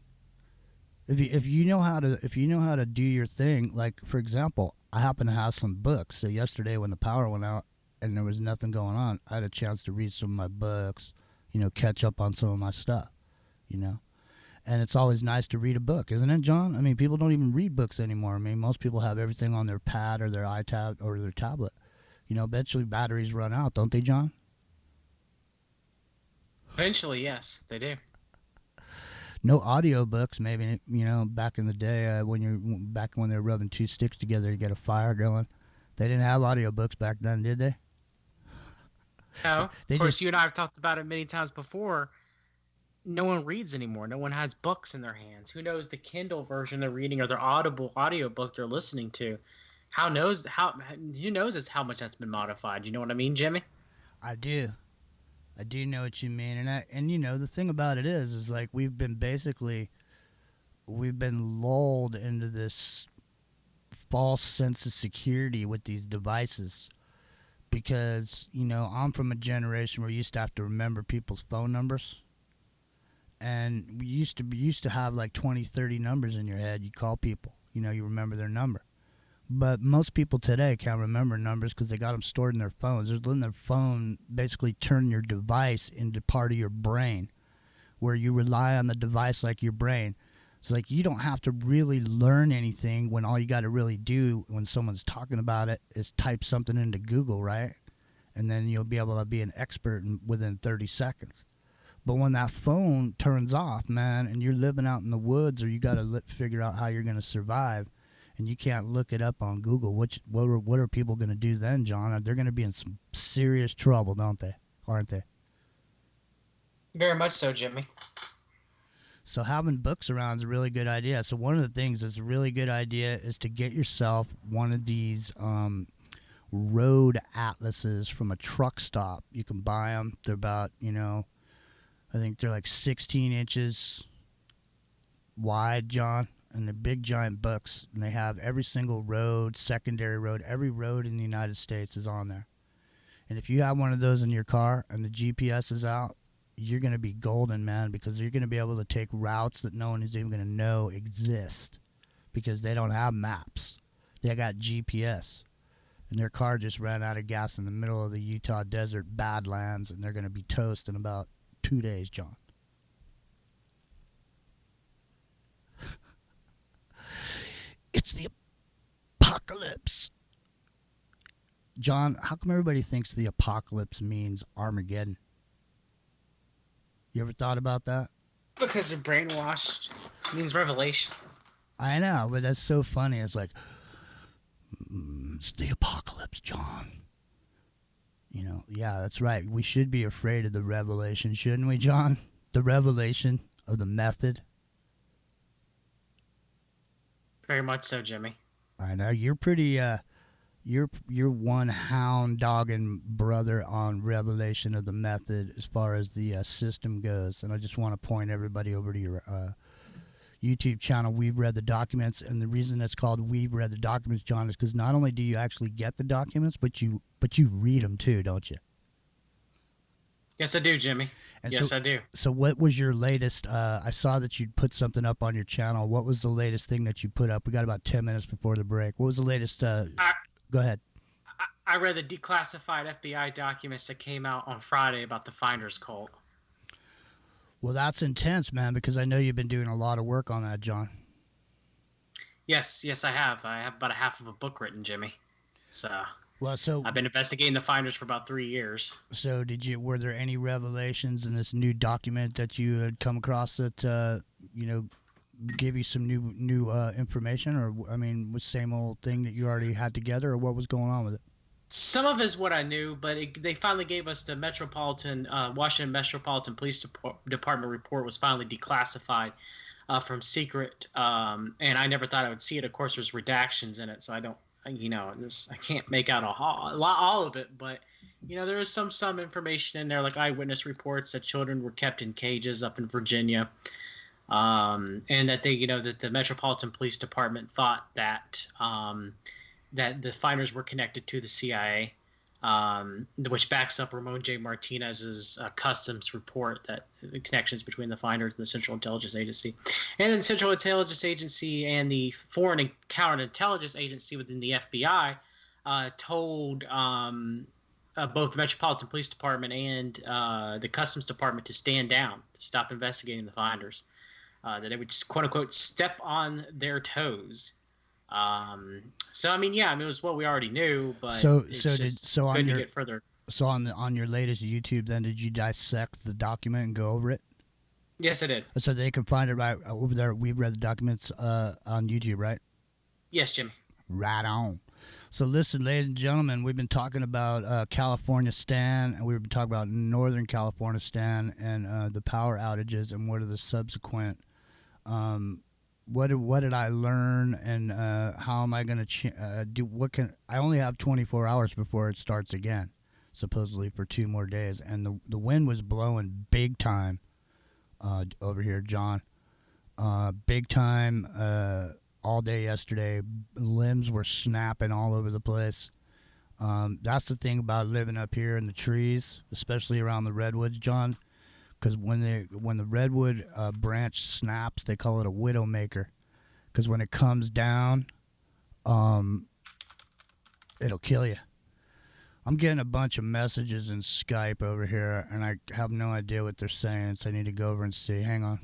If you know how to do your thing, like for example, I happen to have some books. So yesterday when the power went out and there was nothing going on, I had a chance to read some of my books, catch up on some of my stuff, And it's always nice to read a book, isn't it, John? I mean, people don't even read books anymore. I mean, most people have everything on their pad or their iPad or their tablet. Eventually batteries run out, don't they, John? Eventually, yes, they do. No audiobooks, maybe, back in the day when they were rubbing two sticks together to get a fire going. They didn't have audiobooks back then, did they? No. Of course, you and I have talked about it many times before. No one reads anymore. No one has books in their hands. Who knows the Kindle version they're reading or their Audible audiobook they're listening to? Who knows how much that's been modified? You know what I mean, Jimmy? I do know what you mean, and the thing about it is like we've been lulled into this false sense of security with these devices because I'm from a generation where we used to have to remember people's phone numbers, and we used to have like 20, 30 numbers in your head. You call people, you remember their number. But most people today can't remember numbers because they got them stored in their phones. They're letting their phone basically turn your device into part of your brain, where you rely on the device like your brain. So like you don't have to really learn anything when all you got to really do when someone's talking about it is type something into Google, right? And then you'll be able to be an expert within 30 seconds. But when that phone turns off, man, and you're living out in the woods or you got to figure out how you're going to survive, and you can't look it up on Google, what are people going to do then, John? They're going to be in some serious trouble, don't they? Aren't they? Very much so, Jimmy. So having books around is a really good idea. So one of the things that's a really good idea is to get yourself one of these road atlases from a truck stop. You can buy them. They're about, I think they're like 16 inches wide, John. And they're big giant books, and they have every single road, secondary road, every road in the United States is on there. And if you have one of those in your car and the GPS is out, you're going to be golden, man, because you're going to be able to take routes that no one is even going to know exist because they don't have maps. They got GPS. And their car just ran out of gas in the middle of the Utah desert badlands, and they're going to be toast in about 2 days, John. It's the apocalypse. John, how come everybody thinks the apocalypse means Armageddon? You ever thought about that? Because they're brainwashed. It means revelation. I know, but that's so funny. It's like, it's the apocalypse, John. Yeah, that's right. We should be afraid of the revelation, shouldn't we, John? The revelation of the method. Very much so, Jimmy. I know you're pretty. You're one hound dogging brother on revelation of the method as far as the system goes, and I just want to point everybody over to your YouTube channel. We've read the documents, and the reason it's called We've Read the Documents, John, is because not only do you actually get the documents, but you read them too, don't you? Yes, I do, Jimmy. And yes, I do. So what was your latest? I saw that you'd put something up on your channel. What was the latest thing that you put up? We got about 10 minutes before the break. What was the latest? Go ahead. I read the declassified FBI documents that came out on Friday about the Finders cult. Well, that's intense, man, because I know you've been doing a lot of work on that, John. Yes, I have. I have about a half of a book written, Jimmy. So I've been investigating the Finders for about 3 years. So were there any revelations in this new document that you had come across that gave you some new information, or was the same old thing that you already had together, or what was going on with it? Some of it is what I knew, but they finally gave us the Washington Metropolitan Police Department report was finally declassified from secret, and I never thought I would see it. Of course, there's redactions in it, so I don't, I can't make out all of it, but there is some information in there, like eyewitness reports that children were kept in cages up in Virginia, and that that the Metropolitan Police Department thought that that the finders were connected to the CIA, which backs up Ramon J. Martinez's customs report that the connections between the finders and the Central Intelligence Agency. And then the Central Intelligence Agency and the Foreign and Counterintelligence Agency within the FBI told both the Metropolitan Police Department and the Customs Department to stand down, to stop investigating the finders, that they would, quote-unquote, step on their toes. So I mean, it was what we already knew, but it's good to get further. So on your latest YouTube, then did you dissect the document and go over it? Yes, I did. So they can find it right over there. We've read the documents on YouTube, right? Yes, Jimmy. Right on. So listen, ladies and gentlemen, we've been talking about CalifoniaSTAN, and we've been talking about Northern CalifoniaSTAN and the power outages and what are the subsequent. What did I learn, and how am I going to do? I only have 24 hours before it starts again, supposedly for 2 more days, and the wind was blowing big time over here, John. Big time all day yesterday. Limbs were snapping all over the place. That's the thing about living up here in the trees, especially around the redwoods, John. Because when the redwood branch snaps, they call it a widowmaker. Because when it comes down, it'll kill you. I'm getting a bunch of messages in Skype over here, and I have no idea what they're saying, so I need to go over and see. Hang on.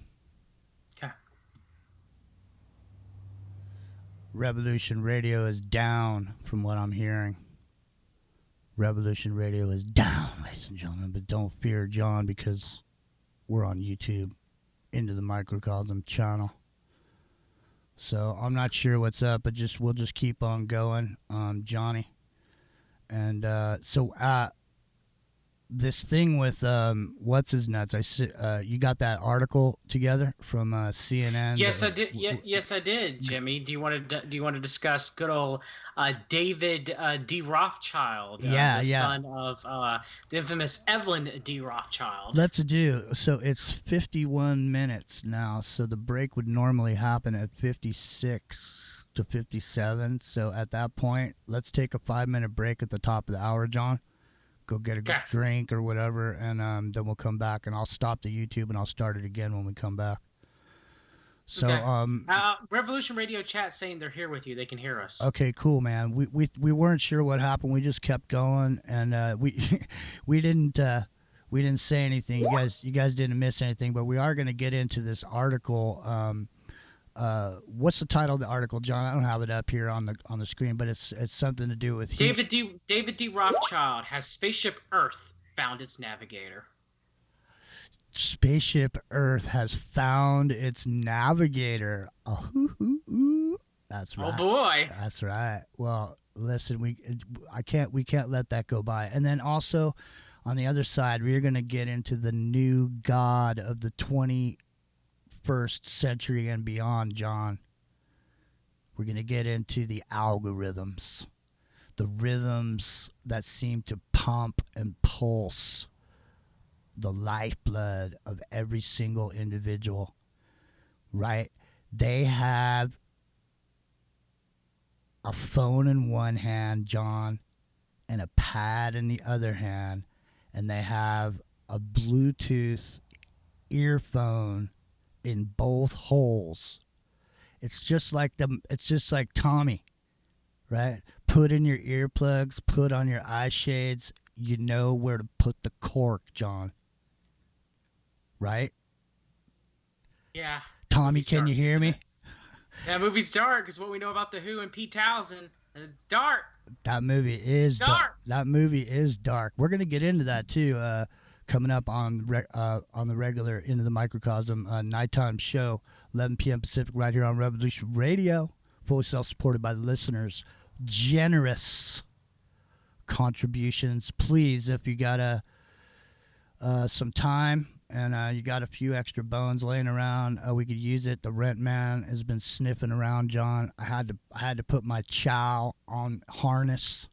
Okay. Revolution Radio is down, from what I'm hearing. Revolution Radio is down, ladies and gentlemen. But don't fear, John, because we're on YouTube, into the MicroCosm channel. So I'm not sure what's up, but we'll just keep on going, Johnny. And this thing with what's his nuts? You got that article together from CNN? Yes, I did. Yes, I did, Jimmy. Do you want to discuss good old David D. Rothschild, the son of the infamous Evelyn D. Rothschild? Let's do. So it's 51 minutes now. So the break would normally happen at 56 to 57. So at that point, let's take a 5-minute break at the top of the hour, John. Go get a drink or whatever, and then we'll come back, and I'll stop the YouTube, and I'll start it again when we come back. So, Revolution Radio chat saying they're here with you. They can hear us. Okay, cool, man. We weren't sure what happened. We just kept going, and we didn't say anything. You guys didn't miss anything, but we are going to get into this article. What's the title of the article, John? I don't have it up here on the screen, but it's something to do with David D. Rothschild has Spaceship Earth found its navigator. Spaceship Earth has found its navigator. Oh, hoo. That's right. Oh boy. That's right. Well, listen, we can't let that go by. And then also on the other side, we're going to get into the new god of the 21st century and beyond, John. We're going to get into the algorithms, the rhythms that seem to pump and pulse the lifeblood of every single individual, right? They have a phone in one hand, John, and a pad in the other hand, and they have a Bluetooth earphone in both holes. It's just like Tommy, right? Put in your earplugs, put on your eye shades. You know where to put the cork, John. Right? Yeah. Tommy, can you hear me? That movie's dark is what we know about the Who and Pete Townsend. And it's dark. That movie is dark. That movie is dark. We're gonna get into that too. Coming up on the regular Into the Microcosm nighttime show, 11 p.m. Pacific, right here on Revolution Radio, fully self-supported by the listeners. Generous contributions, please. If you got some time and you got a few extra bones laying around, we could use it. The rent man has been sniffing around, John. I had to put my chow on harness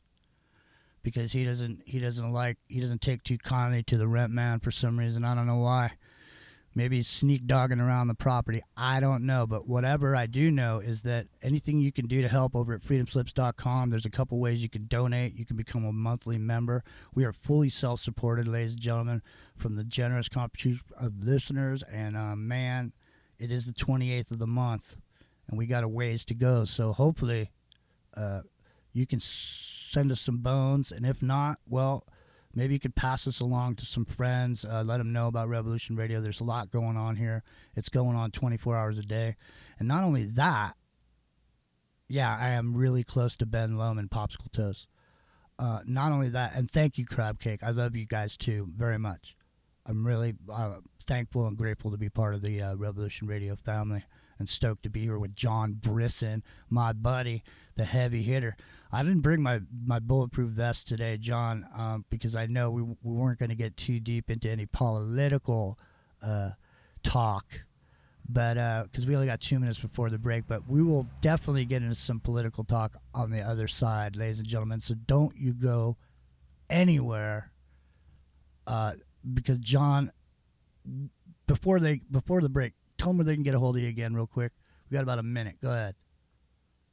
because he doesn't take too kindly to the rent man for some reason. I don't know why. Maybe he's sneak dogging around the property. I don't know. But whatever I do know is that anything you can do to help over at freedomslips.com, there's a couple ways you can donate. You can become a monthly member. We are fully self-supported, ladies and gentlemen, from the generous contribution of listeners. And, man, it is the 28th of the month, and we got a ways to go. So hopefully you can send us some bones. And if not, well, maybe you could pass us along to some friends. Let them know about Revolution Radio. There's a lot going on here. It's going on 24 hours a day. And not only that, yeah, I am really close to Ben Loman, Popsicle Toast. Not only that, and thank you, Crab Cake. I love you guys, too, very much. I'm really thankful and grateful to be part of the Revolution Radio family and stoked to be here with John Brisson, my buddy, the heavy hitter. I didn't bring my bulletproof vest today, John, because I know we weren't going to get too deep into any political talk, but because we only got 2 minutes before the break. But we will definitely get into some political talk on the other side, ladies and gentlemen. So don't you go anywhere, because John, before the break, tell them where they can get a hold of you again real quick. We got about a minute. Go ahead.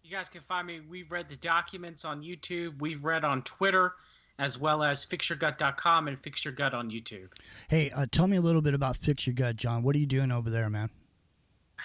You guys can find me. We've read the documents on YouTube. We've read on Twitter, as well as fixyourgut.com and Fix Your Gut on YouTube. Hey, tell me a little bit about Fix Your Gut, John. What are you doing over there, man?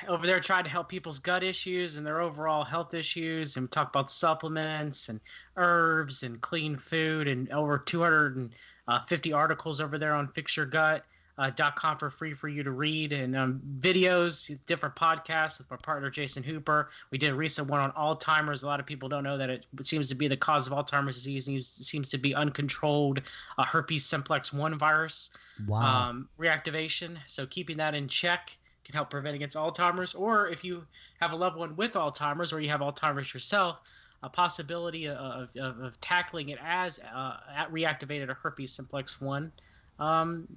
Over there, trying to help people's gut issues and their overall health issues, and talk about supplements and herbs and clean food, and over 250 articles over there on fixyourgut.com for free for you to read, and videos, different podcasts with my partner Jason Hooper. We did a recent one on Alzheimer's. A lot of people don't know that it seems to be the cause of Alzheimer's disease. It seems to be uncontrolled herpes simplex 1 virus reactivation. So keeping that in check can help prevent against Alzheimer's. Or if you have a loved one with Alzheimer's, or you have Alzheimer's yourself, a possibility of tackling it as reactivated herpes simplex 1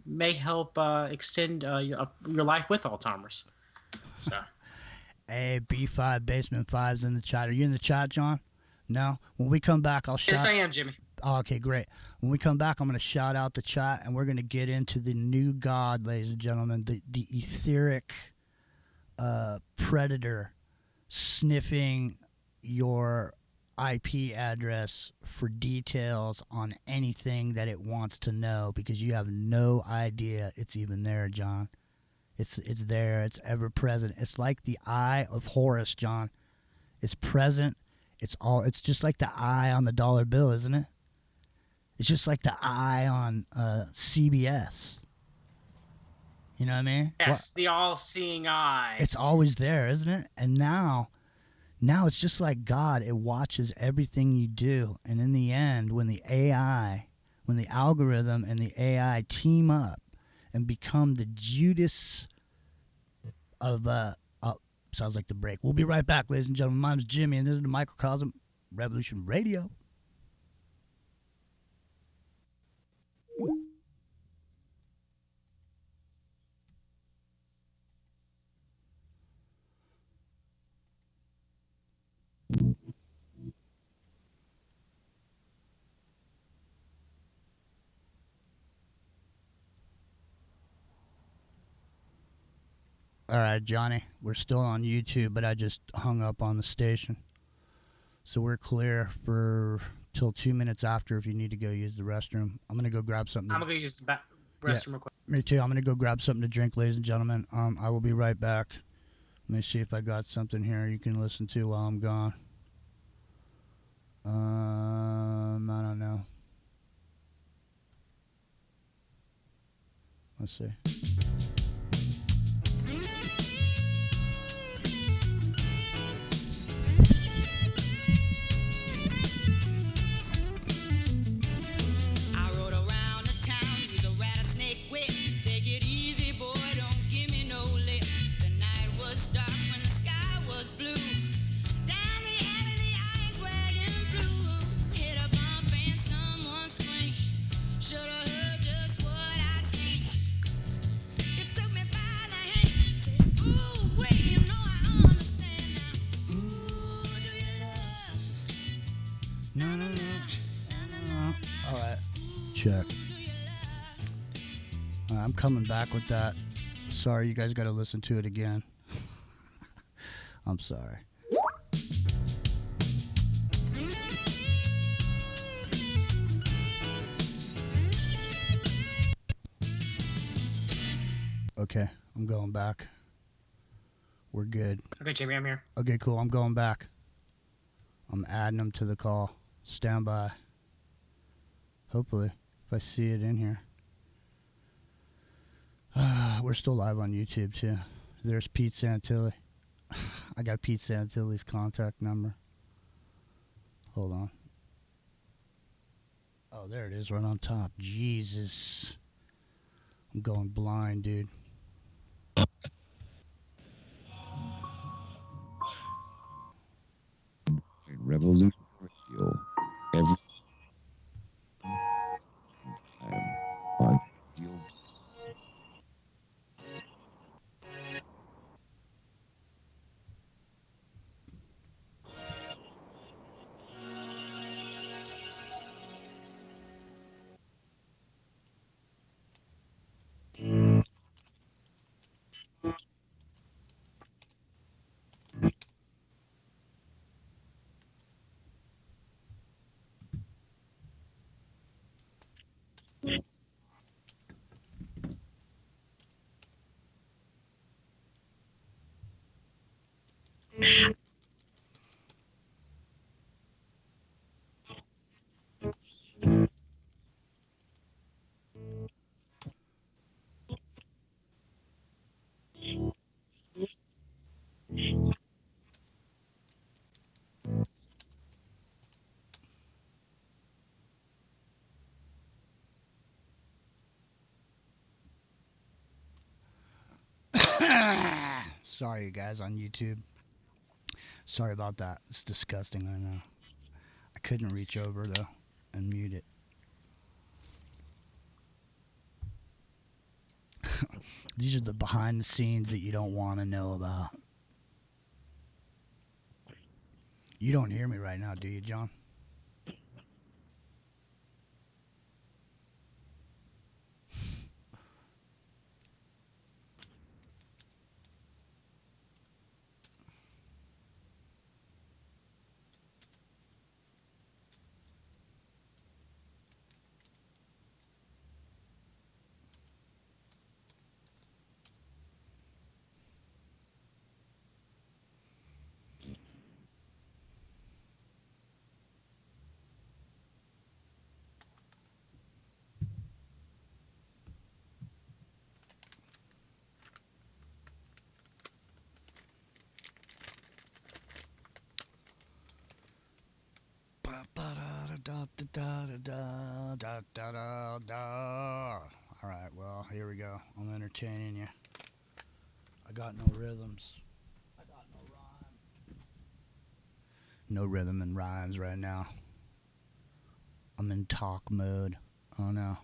may help extend your life with Alzheimer's. So, hey, B5 Basement 5's in the chat. Are you in the chat, John? No? When we come back, I'll shout. Yes, I am, Jimmy. Oh, okay, great. When we come back, I'm going to shout out the chat, and we're going to get into the new god, ladies and gentlemen, the etheric predator sniffing your IP address for details on anything that it wants to know, because you have no idea it's even there, John. It's there. It's ever present. It's like the eye of Horus, John. It's present. It's just like the eye on the dollar bill, isn't it? It's just like the eye on CBS. You know what I mean? Yes, the all-seeing eye. It's always there, isn't it? And now it's just like God. It watches everything you do. And in the end, when the algorithm and the AI team up and become the Judas of sounds like the break. We'll be right back, ladies and gentlemen. My name's Jimmy, and this is the MicroCosm Revolution Radio. All right, Johnny, we're still on YouTube, but I just hung up on the station. So we're clear for till 2 minutes after if you need to go use the restroom. I'm going to go grab something. I'm going to use the restroom real quick. Me too. I'm going to go grab something to drink, ladies and gentlemen. I will be right back. Let me see if I got something here you can listen to while I'm gone. I don't know. Let's see. Check. I'm coming back with that. sorry. You guys got to listen to it again. I'm sorry. Okay, I'm going back. We're good. Okay, Jimmy, I'm here. Okay, cool. I'm going back. I'm adding them to the call. Stand by. Hopefully, if I see it in here. We're still live on YouTube, too. There's Pete Santilli. I got Pete Santilli's contact number. Hold on. Oh, there it is right on top. Jesus. I'm going blind, dude. Revolution Radio every time on your Sorry, you guys on YouTube. Sorry about that. It's disgusting, I know. I couldn't reach over, though, and mute it. These are the behind the scenes that you don't want to know about. You don't hear me right now, do you, John? All right, well, here we go. I'm entertaining you. I got no rhythms. I got no rhyme. No rhythm and rhymes right now. I'm in talk mode. Oh no.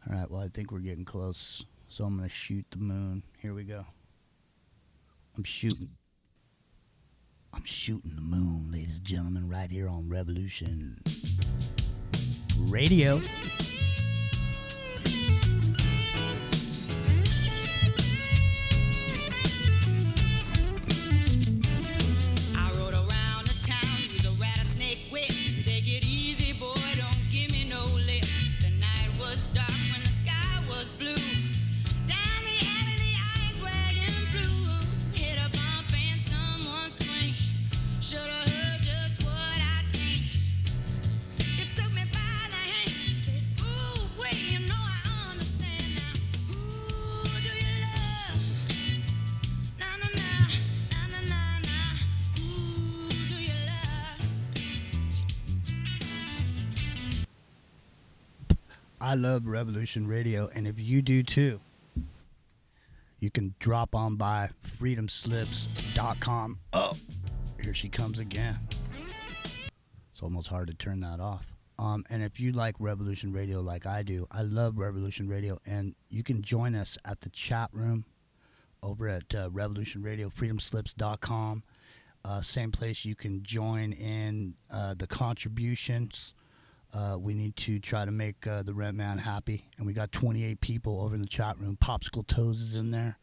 All right, well, I think we're getting close. So I'm going to shoot the moon. Here we go. I'm shooting the moon, ladies and gentlemen, right here on Revolution Radio. I love Revolution Radio, and if you do too, you can drop on by freedomslips.com. Oh, here she comes again. It's almost hard to turn that off. And if you like Revolution Radio like I do, I love Revolution Radio, and you can join us at the chat room over at Revolution Radio, freedomslips.com. Same place you can join in the contributions We need to try to make the Rent Man happy. And we got 28 people over in the chat room. Popsicle Toes is in there.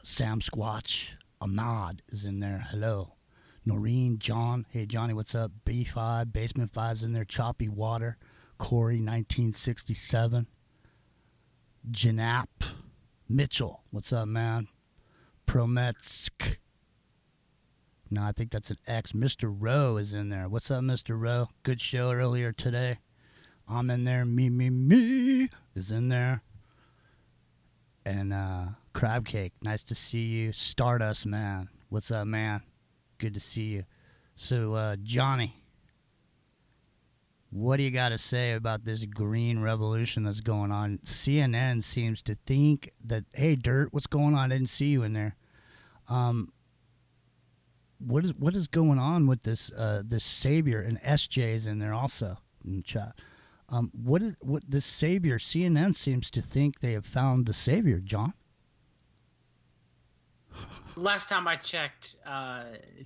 Sam Squatch. Ahmad is in there. Hello. Noreen, John. Hey, Johnny, what's up? B5, Basement 5's in there. Choppy Water. Corey, 1967. Janap. Mitchell, what's up, man? Prometsk. No, I think that's an X. Mr. Rowe is in there. What's up, Mr. Rowe? Good show earlier today. I'm in there. Me is in there. And Crab Cake, nice to see you. Stardust, man. What's up, man? Good to see you. So, Johnny, what do you got to say about this green revolution that's going on? CNN seems to think that, hey, Dirt, what's going on? I didn't see you in there. What is going on with this this savior? And SJ is in there also in the chat. What this savior? CNN seems to think they have found the savior. John. Last time I checked,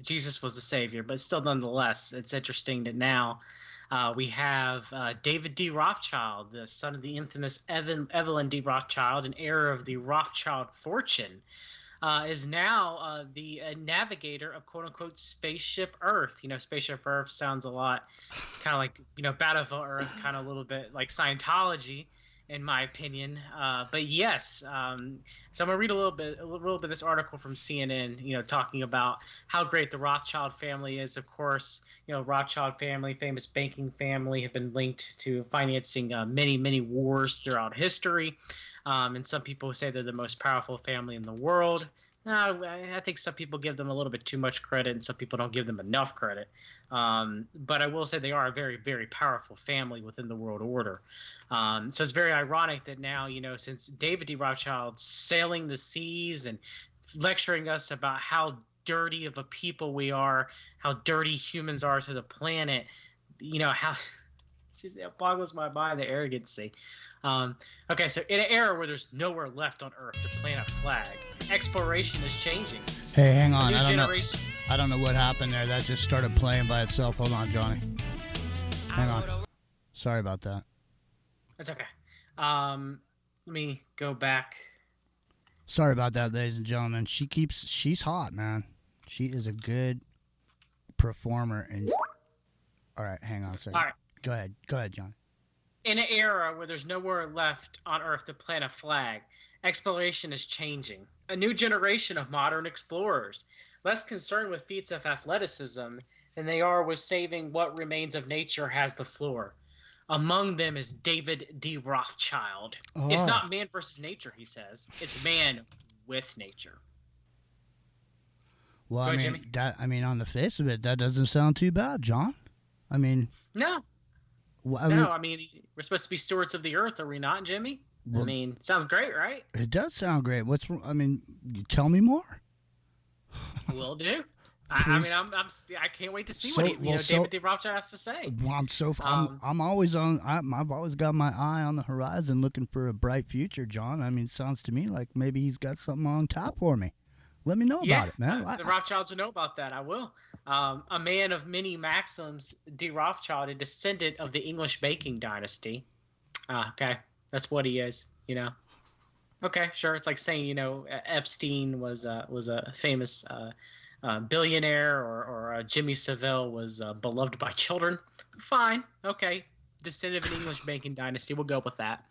Jesus was the savior, but still, nonetheless, it's interesting that now we have David D. Rothschild, the son of the infamous Evelyn D. Rothschild, an heir of the Rothschild fortune, is now the navigator of quote-unquote Spaceship Earth. You know, Spaceship Earth sounds a lot kind of like, you know, Battlefield Earth, kind of a little bit like Scientology, in my opinion. But yes, so I'm gonna read a little bit of this article from CNN, you know, talking about how great the Rothschild family is. Of course, you know, Rothschild family, famous banking family, have been linked to financing many wars throughout history. And some people say they're the most powerful family in the world. I think some people give them a little bit too much credit, and some people don't give them enough credit. But I will say they are a very, very powerful family within the world order. So it's very ironic that now, you know, since David D. Rothschild sailing the seas and lecturing us about how dirty of a people we are, how dirty humans are to the planet, you know, how it boggles my mind, the arrogancy. Okay, so in an era where there's nowhere left on Earth to plant a flag, exploration is changing. Hey, hang on. I don't know what happened there. That just started playing by itself. Hold on, Johnny. Hang on. Sorry about that. That's okay. Let me go back. Sorry about that, ladies and gentlemen. She's hot, man. She is a good performer. And all right, hang on a second. All right. Go ahead, John. In an era where there's nowhere left on Earth to plant a flag, exploration is changing. A new generation of modern explorers, less concerned with feats of athleticism than they are with saving what remains of nature, has the floor. Among them is David D. Rothschild. Oh. It's not man versus nature, he says. It's man with nature. Well, I mean, on the face of it, that doesn't sound too bad, John. I mean, no. I mean, we're supposed to be stewards of the earth, are we not, Jimmy? Well, I mean, it sounds great, right? It does sound great. You tell me more. Will do. I can't wait to see what David D. Rothschild has to say. Well, I'm always on. I've always got my eye on the horizon, looking for a bright future, John. I mean, it sounds to me like maybe he's got something on tap for me. Let me know about it, man. The Rothschilds will know about that. I will. A man of many maxims, D. Rothschild, a descendant of the English banking dynasty. Okay, that's what he is. You know. Okay, sure. It's like saying, you know, Epstein was a famous billionaire, or Jimmy Savile was beloved by children. Fine. Okay. Descendant of an English banking dynasty. We'll go with that.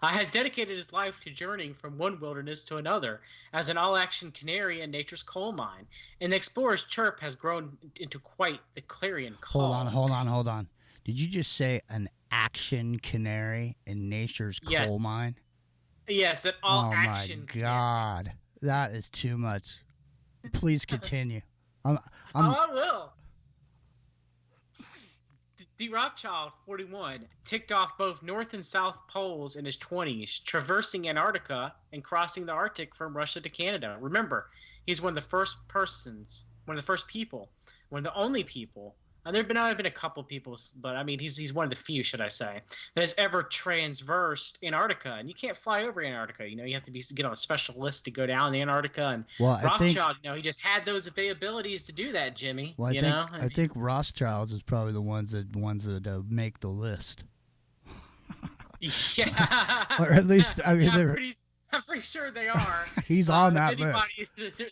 Has dedicated his life to journeying from one wilderness to another as an all-action canary in nature's coal mine. And the explorer's chirp has grown into quite the clarion call. Hold on. Did you just say an action canary in nature's coal mine? Yes, an all-action canary. Oh, my God. That is too much. Please continue. I will. D. Rothschild, 41, ticked off both North and South poles in his 20s, traversing Antarctica and crossing the Arctic from Russia to Canada. Remember, he's one of the only people There have been a couple people, but I mean, he's one of the few, should I say, that has ever transversed Antarctica. And you can't fly over Antarctica. You have to get on a special list to go down to Antarctica. And Rothschild, he just had those availabilities to do that, Jimmy. Well, I think Rothschilds is probably the ones that make the list. Yeah. Or at least, I mean, I'm pretty sure they are. He's on that list.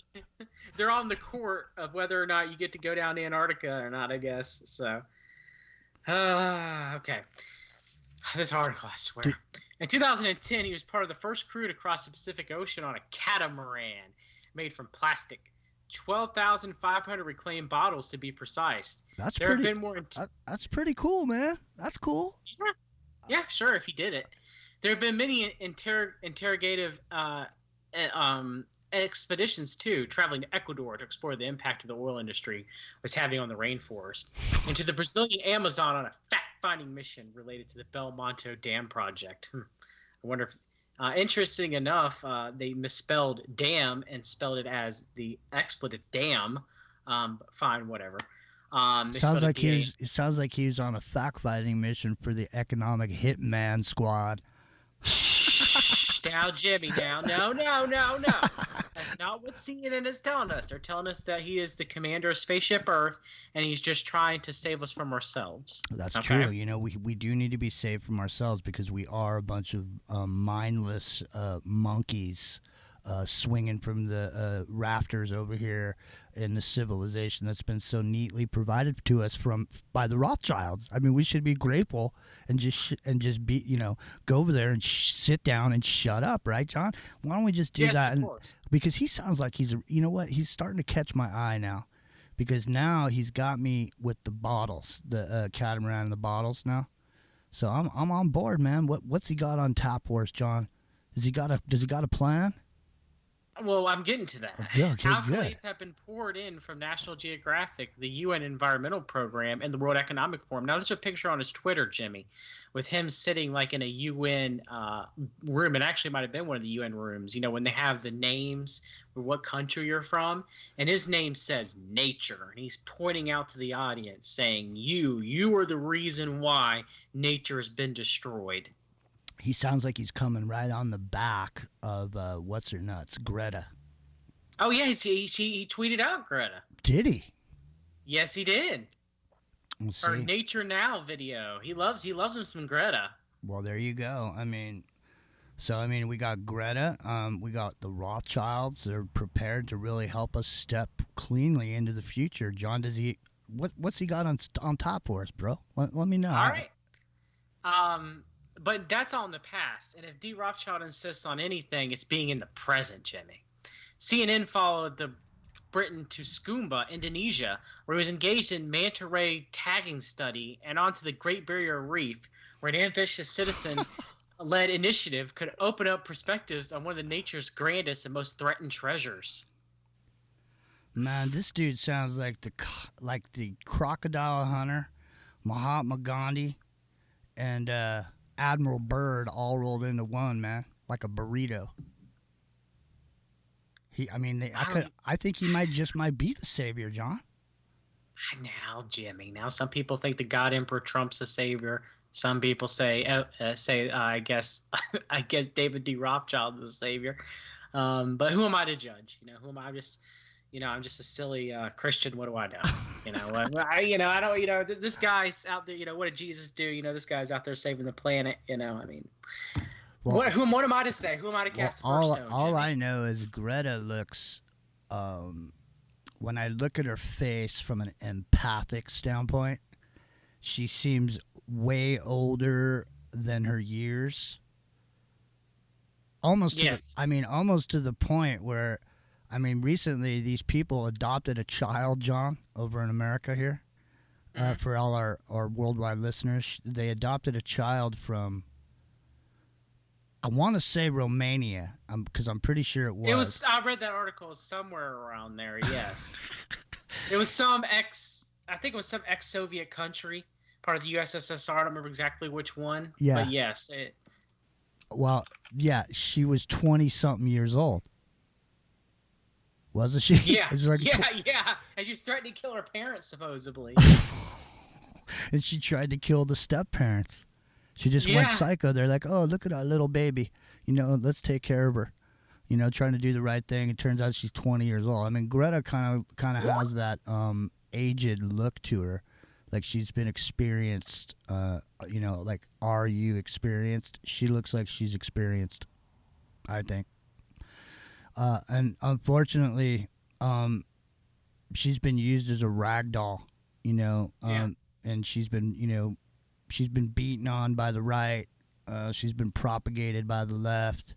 They're on the court of whether or not you get to go down to Antarctica or not, I guess. So, okay. This article, I swear. In 2010, he was part of the first crew to cross the Pacific Ocean on a catamaran made from plastic. 12,500 reclaimed bottles, to be precise. That's pretty cool, man. That's cool. Yeah, sure, if he did it. There have been many interrogative expeditions, too, traveling to Ecuador to explore the impact of the oil industry was having on the rainforest, and to the Brazilian Amazon on a fact-finding mission related to the Belmonte Dam project. I wonder if, interesting enough, they misspelled dam and spelled it as the expletive dam. Fine, whatever. Sounds like he's on a fact-finding mission for the Economic Hitman Squad. Now, Jimmy, now. No. That's not what CNN is telling us. They're telling us that he is the commander of Spaceship Earth, and he's just trying to save us from ourselves. That's true. We do need to be saved from ourselves because we are a bunch of mindless monkeys swinging from the rafters over here in the civilization that's been so neatly provided to us by the Rothschilds. I mean, we should be grateful and just be, go over there and sit down and shut up, right, John? Why don't we just do that? Of course. Because he sounds like he's starting to catch my eye now, because now he's got me with the bottles, the catamaran and the bottles now. So I'm on board, man. What's he got on tap for us, John? Does he got a plan? Well, I'm getting to that. Okay, Calculates have been poured in from National Geographic, the UN Environmental Program, and the World Economic Forum. Now, there's a picture on his Twitter, Jimmy, with him sitting like in a UN room. It actually might have been one of the UN rooms, when they have the names of what country you're from. And his name says nature. And he's pointing out to the audience saying, you are the reason why nature has been destroyed. He sounds like he's coming right on the back of what's her nuts, Greta. Oh yeah, he tweeted out Greta. Did he? Yes, he did. Let's Her see. Nature Now video. He loves him some Greta. Well, there you go. We got Greta. We got the Rothschilds. They're prepared to really help us step cleanly into the future. John, what's he got on top for us, bro? Let me know. All right. But that's all in the past. And if D. Rothschild insists on anything, it's being in the present, Jimmy. CNN followed the Briton to Sumba, Indonesia, where he was engaged in manta ray tagging study, and onto the Great Barrier Reef, where an ambitious citizen-led initiative could open up perspectives on one of nature's grandest and most threatened treasures. Man, this dude sounds like the crocodile hunter, Mahatma Gandhi, and Admiral Byrd all rolled into one, man, like a burrito. I think he might be the savior, John. Now, Jimmy. Now, some people think the God Emperor Trump's the savior. Some people say I guess David D. Rothschild is the savior. But who am I to judge? Who am I? I'm just a silly Christian. What do I know? I don't. This guy's out there. What did Jesus do? This guy's out there saving the planet. What am I to say? Who am I to cast the first stone? All I know is Greta looks. When I look at her face from an empathic standpoint, she seems way older than her years. Almost to the point where. Recently these people adopted a child, John, over in America here. For all our worldwide listeners, they adopted a child from, I want to say Romania, because I'm pretty sure it was. I read that article somewhere around there, yes. It was I think it was some ex-Soviet country, part of the USSR. I don't remember exactly which one. Yeah. But yes. Well, yeah, she was 20-something years old. Wasn't she? Yeah, yeah. And she was threatening to kill her parents, supposedly. And she tried to kill the step parents. She just went psycho. They're like, oh, look at our little baby. Let's take care of her. Trying to do the right thing. It turns out she's 20 years old. I mean, Greta kind of has that aged look to her. Like she's been experienced, like, are you experienced? She looks like she's experienced, I think. And unfortunately, she's been used as a rag doll, and she's been beaten on by the right. She's been propagated by the left.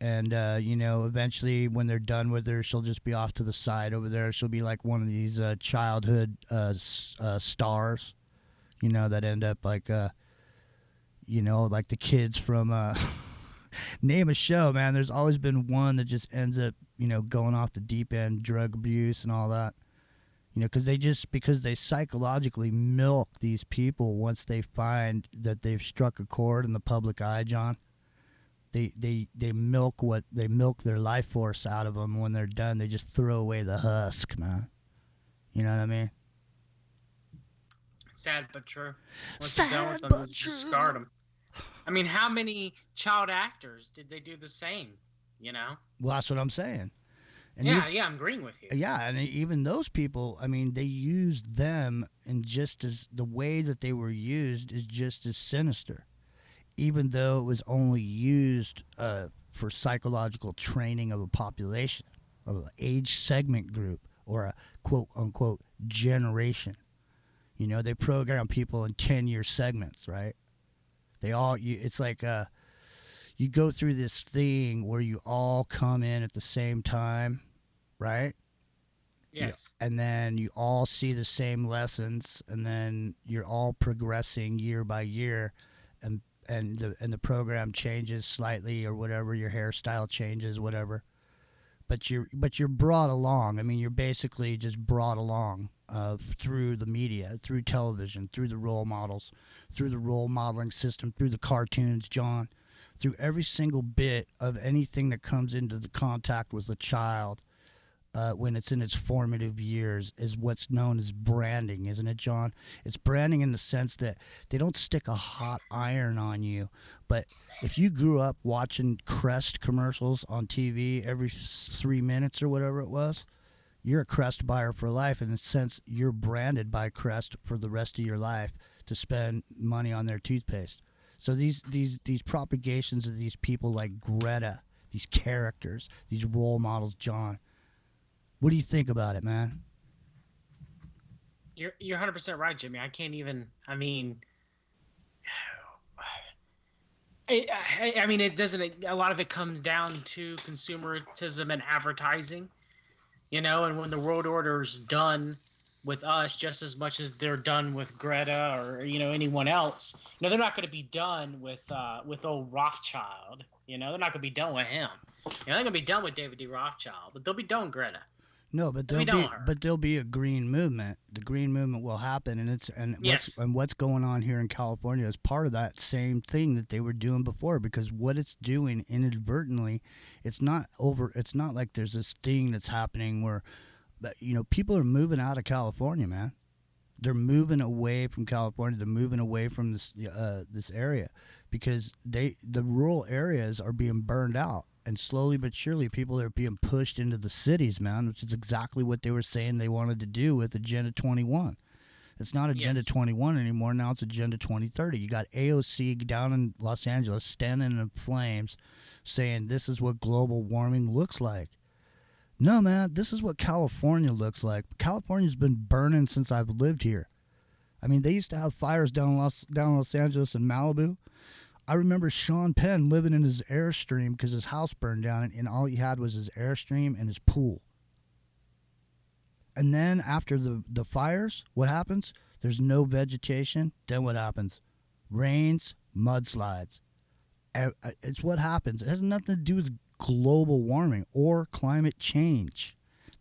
And, eventually when they're done with her, she'll just be off to the side over there. She'll be like one of these childhood stars, that end up like, like the kids from name a show, man. There's always been one that just ends up, going off the deep end, drug abuse and all that. Because they psychologically milk these people once they find that they've struck a chord in the public eye, John. They milk their life force out of them. When they're done, they just throw away the husk, man. You know what I mean? Sad but true. Once you're done with them, just discard them. I mean, how many child actors did they do the same? Well, that's what I'm saying. And I'm agreeing with you. Yeah, and even those people, I mean, they used them, and just as the way that they were used is just as sinister. Even though it was only used for psychological training of a population, of an age segment group, or a quote-unquote generation. They program people in 10-year segments, right? It's like you go through this thing where you all come in at the same time, right? Yes. And then you all see the same lessons, and then you're all progressing year by year, and the program changes slightly or whatever, your hairstyle changes, whatever. But you're brought along. I mean, you're basically just brought along through the media, through television, through the role models, through the role modeling system, through the cartoons, John, through every single bit of anything that comes into the contact with a child when it's in its formative years is what's known as branding, isn't it, John? It's branding in the sense that they don't stick a hot iron on you. But if you grew up watching Crest commercials on TV every 3 minutes or whatever it was, you're a Crest buyer for life. In a sense, you're branded by Crest for the rest of your life to spend money on their toothpaste. So these propagations of these people like Greta, these characters, these role models, John, what do you think about it, man? You're 100% right, Jimmy. I can't even. I mean, it doesn't. A lot of it comes down to consumerism and advertising, And when the world order's done with us, just as much as they're done with Greta or anyone else, they're not going to be done with old Rothschild. They're not going to be done with him. They're not going to be done with David D. Rothschild, but they'll be done with Greta. No, but there'll be a green movement. The green movement will happen, and what's going on here in California is part of that same thing that they were doing before. Because what it's doing inadvertently, it's not like there's this thing that's happening where, people are moving out of California, man. They're moving away from California. They're moving away from this area because the rural areas are being burned out. And slowly but surely, people are being pushed into the cities, man, which is exactly what they were saying they wanted to do with Agenda 21. It's not Agenda 21 anymore. Now it's Agenda 2030. You got AOC down in Los Angeles standing in flames saying this is what global warming looks like. No, man, this is what California looks like. California's been burning since I've lived here. I mean, they used to have fires down in Los Angeles and Malibu. I remember Sean Penn living in his Airstream because his house burned down, and all he had was his Airstream and his pool. And then after the fires, what happens? There's no vegetation. Then what happens? Rains, mudslides. It's what happens. It has nothing to do with global warming or climate change.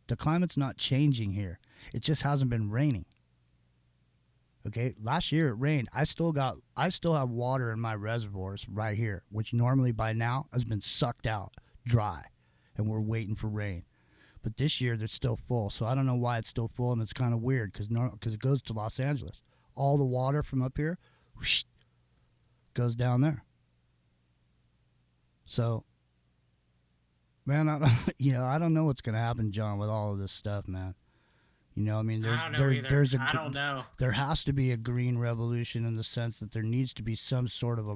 The climate's not changing here. It just hasn't been raining. Okay, last year it rained. I still have water in my reservoirs right here, which normally by now has been sucked out dry, and we're waiting for rain. But this year they're still full, so I don't know why it's still full, and it's kind of weird because it goes to Los Angeles. all the water from up here whoosh, goes down there. So, man, I don't know what's gonna happen, John, with all of this stuff, man. I mean, I don't know. There has to be a green revolution in the sense that there needs to be some sort of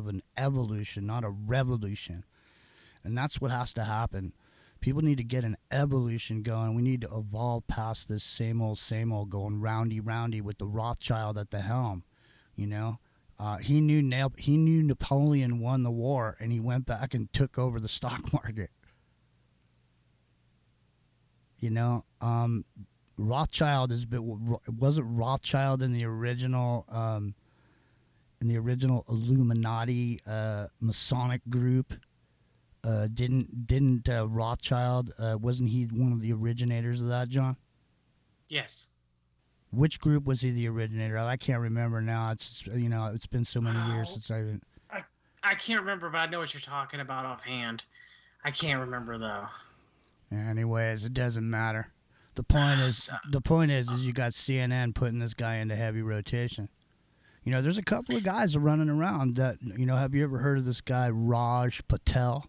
an evolution, not a revolution, and that's what has to happen. People need to get an evolution going. We need to evolve past this same old going roundy with the Rothschild at the helm. He knew Napoleon won the war, and he went back and took over the stock market. Rothschild wasn't Rothschild in the original Illuminati Masonic group. Didn't Rothschild wasn't he one of the originators of that, John? Yes. Which group was he the originator of? I can't remember now. It's it's been so many years since I can't remember, but I know what you're talking about offhand. I can't remember though. Anyways, it doesn't matter. The point is you got CNN putting this guy into heavy rotation. There's a couple of guys running around that have you ever heard of this guy Raj Patel?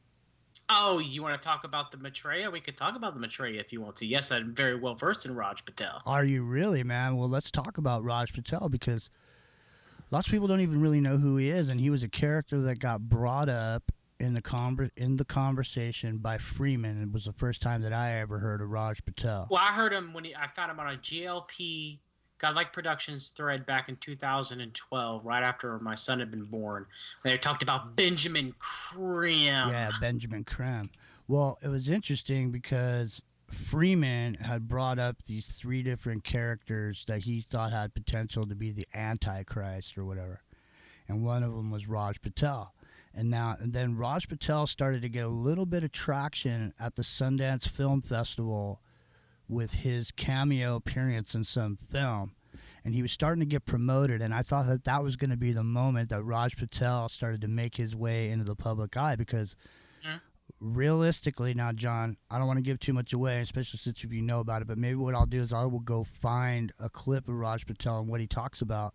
Oh, you want to talk about the Maitreya? We could talk about the Maitreya if you want to. Yes, I'm very well versed in Raj Patel. Are you really, man? Well, let's talk about Raj Patel because lots of people don't even really know who he is, and he was a character that got brought up in the conversation by Freeman. It was the first time that I ever heard of Raj Patel. Well, I heard him I found him on a GLP Godlike Productions thread back in 2012, right after my son had been born. They talked about Benjamin Creme. Yeah, Benjamin Creme. Well, it was interesting because Freeman had brought up these 3 different characters that he thought had potential to be the Antichrist or whatever. And one of them was Raj Patel. And then Raj Patel started to get a little bit of traction at the Sundance Film Festival with his cameo appearance in some film. And he was starting to get promoted, and I thought that was going to be the moment that Raj Patel started to make his way into the public eye because realistically now, John, I don't want to give too much away, especially since you know about it, but maybe what I'll do is I will go find a clip of Raj Patel and what he talks about.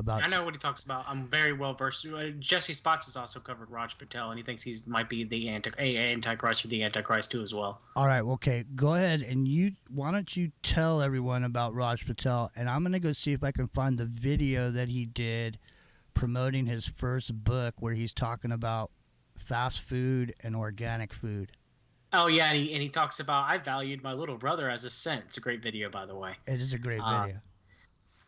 I know what he talks about. I'm very well versed. Jesse Spots has also covered Raj Patel, and he thinks he might be the Antichrist or the Antichrist too as well. All right, well, okay, go ahead and why don't you tell everyone about Raj Patel, and I'm gonna go see if I can find the video that he did promoting his first book where he's talking about fast food and organic food. Oh yeah, and he talks about I valued my little brother as a cent. It's a great video, by the way. It is a great video.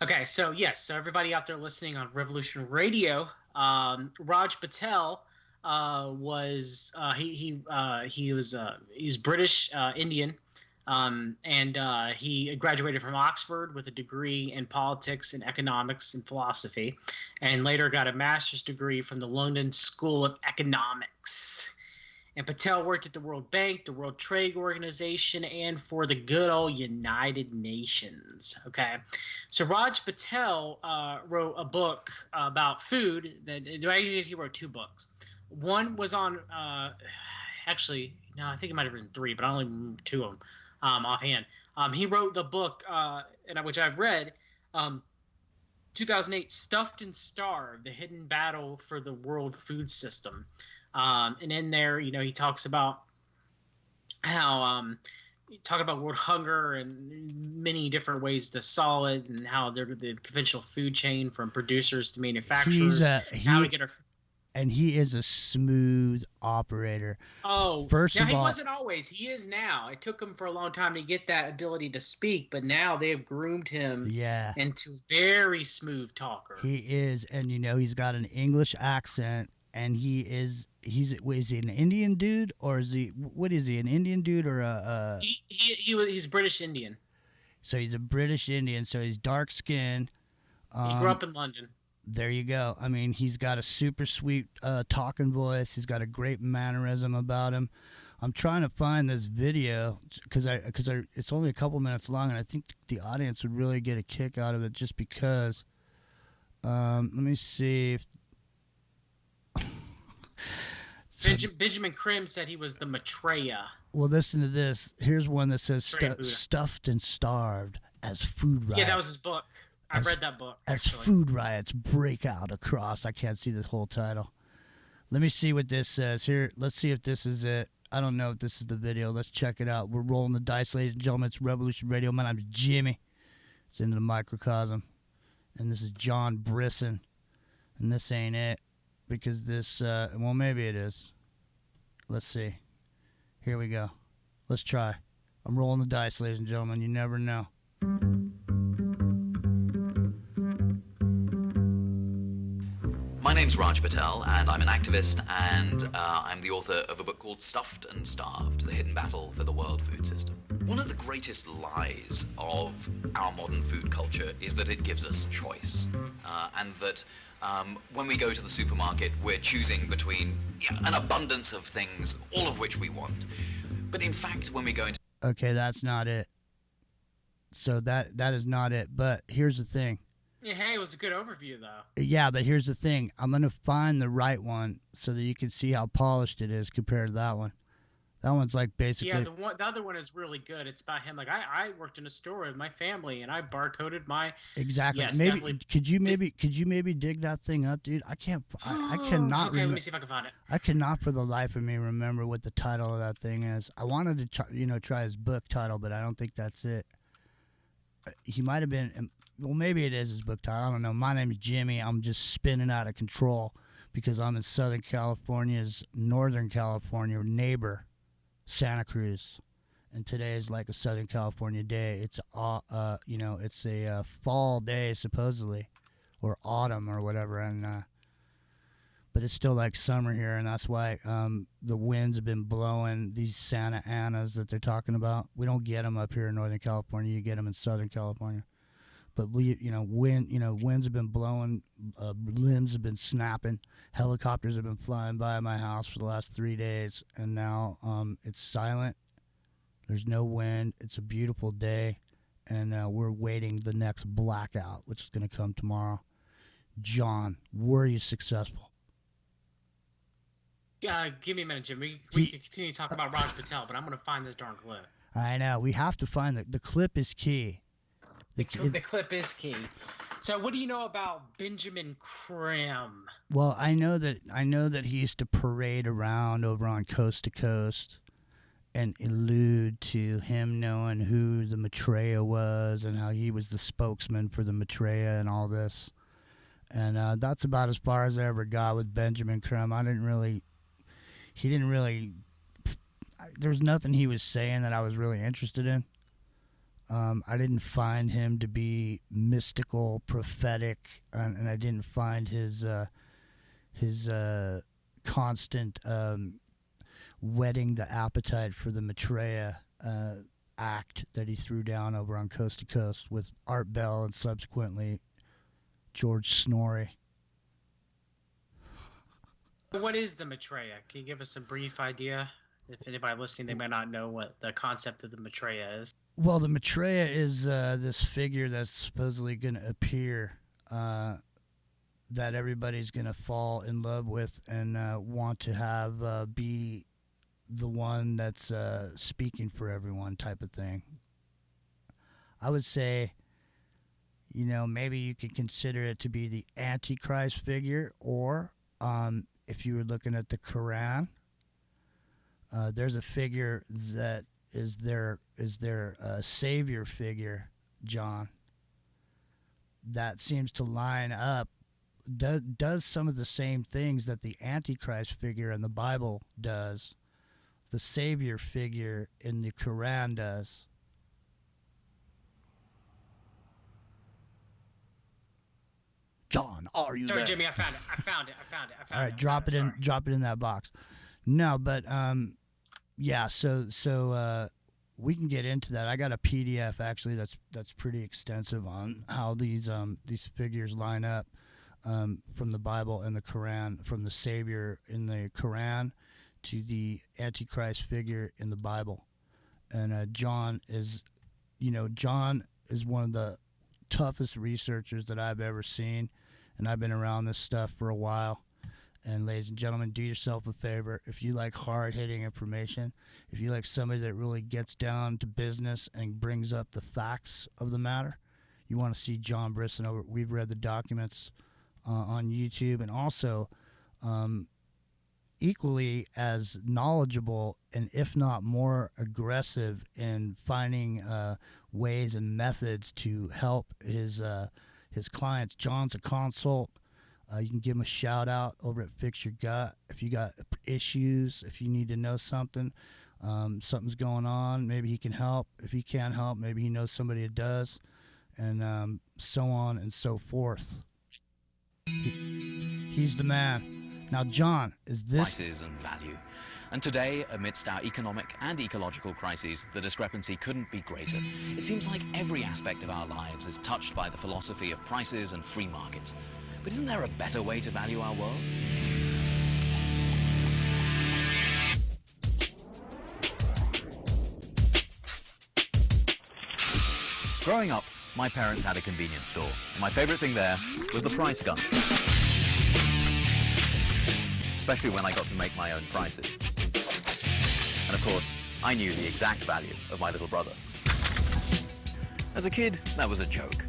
Okay, so everybody out there listening on Revolution Radio, Raj Patel was British Indian, and he graduated from Oxford with a degree in politics and economics and philosophy, and later got a master's degree from the London School of Economics. And Patel worked at the World Bank, the World Trade Organization, and for the good old United Nations. Okay, so Raj Patel wrote a book about food. He wrote 2 books. One was on, actually, no, I think he might have written 3, but I only remember 2 of them offhand. He wrote the book, which I've read, 2008, Stuffed and Starved, The Hidden Battle for the World Food System. And in there, he talks about how world hunger and many different ways to solve it, and how they're the conventional food chain from producers to manufacturers. And he is a smooth operator. Oh, he wasn't always. He is now. It took him for a long time to get that ability to speak, but now they have groomed him into a very smooth talker. He is, and he's got an English accent. And is he an Indian dude, or is he, what is he, an Indian dude or a... He's British Indian. So he's a British Indian, so he's dark skinned. He grew up in London. There you go. I mean, he's got a super sweet talking voice. He's got a great mannerism about him. I'm trying to find this video because it's only a couple minutes long, and I think the audience would really get a kick out of it just because. Let me see if... Benjamin Creme said he was the Maitreya. Well, listen to this. Here's one that says stuffed and starved as food riots. Yeah, that was his book. I've read that book. As Actually. food riots break out across, I can't see the whole title. Let me see what this says here. Let's see if this is it. I don't know if this is the video. Let's check it out. We're rolling the dice, ladies and gentlemen. It's Revolution Radio. My name's Jimmy. It's into the microcosm. And this is John Brisson. And this ain't it. Because this, well, maybe it is. Let's see. Here we go. Let's try. I'm rolling the dice, ladies and gentlemen. You never know. My name's Raj Patel, and I'm an activist, and I'm the author of a book called Stuffed and Starved, The Hidden Battle for the World Food System. One of the greatest lies of our modern food culture is that it gives us choice, and that when we go to the supermarket, we're choosing between an abundance of things, all of which we want. But in fact, when we go into... Okay, that's not it. So that is not it. But here's the thing. Yeah, hey, it was a good overview, though. Yeah, but here's the thing. I'm going to find the right one so that you can see how polished it is compared to that one. That one's like basically... Yeah, the other one is really good. It's about him. Like, I worked in a store with my family, and I barcoded my... Exactly. Yes, maybe definitely. could you maybe dig that thing up, dude? I cannot... Okay, let me see if I can find it. I cannot for the life of me remember what the title of that thing is. I wanted to try his book title, but I don't think that's it. He might have been... Well, maybe it is his book title. I don't know. My name's Jimmy. I'm just spinning out of control because I'm in Southern California's Northern California neighbor, Santa Cruz, and today is like a Southern California day. It's it's a fall day supposedly, or autumn or whatever, and but it's still like summer here, and that's why the winds have been blowing these Santa Anas that they're talking about. We don't get them up here in Northern California. You get them in Southern California. But winds have been blowing, limbs have been snapping, helicopters have been flying by my house for the last 3 days, and now it's silent. There's no wind. It's a beautiful day, and we're waiting the next blackout, which is going to come tomorrow. John, were you successful? Give me a minute, Jim. We can continue talking about Raj Patel, but I'm going to find this darn clip. I know. We have to find the clip is key. The clip is key. So, what do you know about Benjamin Crumb? Well, I know that he used to parade around over on Coast to Coast and allude to him knowing who the Maitreya was and how he was the spokesman for the Maitreya and all this. And that's about as far as I ever got with Benjamin Crumb. There's nothing he was saying that I was really interested in. I didn't find him to be mystical, prophetic, and I didn't find his constant whetting the appetite for the Maitreya act that he threw down over on Coast to Coast with Art Bell and subsequently George Snorri. What is the Maitreya? Can you give us a brief idea? If anybody listening, they might not know what the concept of the Maitreya is. Well, the Maitreya is this figure that's supposedly going to appear that everybody's going to fall in love with and want to have be the one that's speaking for everyone type of thing. I would say, maybe you could consider it to be the Antichrist figure, or if you were looking at the Quran, there's a figure that is their savior figure, John, that seems to line up, does some of the same things that the Antichrist figure in the Bible does, the savior figure in the Quran does. John, are you Sorry, there? Jimmy, I found it. All right, drop it in that box. No, but yeah, so we can get into that. I got a PDF actually that's pretty extensive on how these figures line up from the Bible and the Quran, from the Savior in the Quran to the Antichrist figure in the Bible. And John is one of the toughest researchers that I've ever seen, and I've been around this stuff for a while. And ladies and gentlemen, do yourself a favor. If you like hard-hitting information, if you like somebody that really gets down to business and brings up the facts of the matter, you want to see John Brisson over, we've read the documents on YouTube, and also equally as knowledgeable and if not more aggressive in finding ways and methods to help his clients. John's a consult. You can give him a shout out over at Fix Your Gut if you got issues, if you need to know something, something's going on, maybe he can help. If he can't help, maybe he knows somebody that does, and so on and so forth. He's the man. Now, John, is this... Prices and value. And today, amidst our economic and ecological crises, the discrepancy couldn't be greater. It seems like every aspect of our lives is touched by the philosophy of prices and free markets. But isn't there a better way to value our world? Growing up, my parents had a convenience store. My favorite thing there was the price gun. Especially when I got to make my own prices. And of course, I knew the exact value of my little brother. As a kid, that was a joke.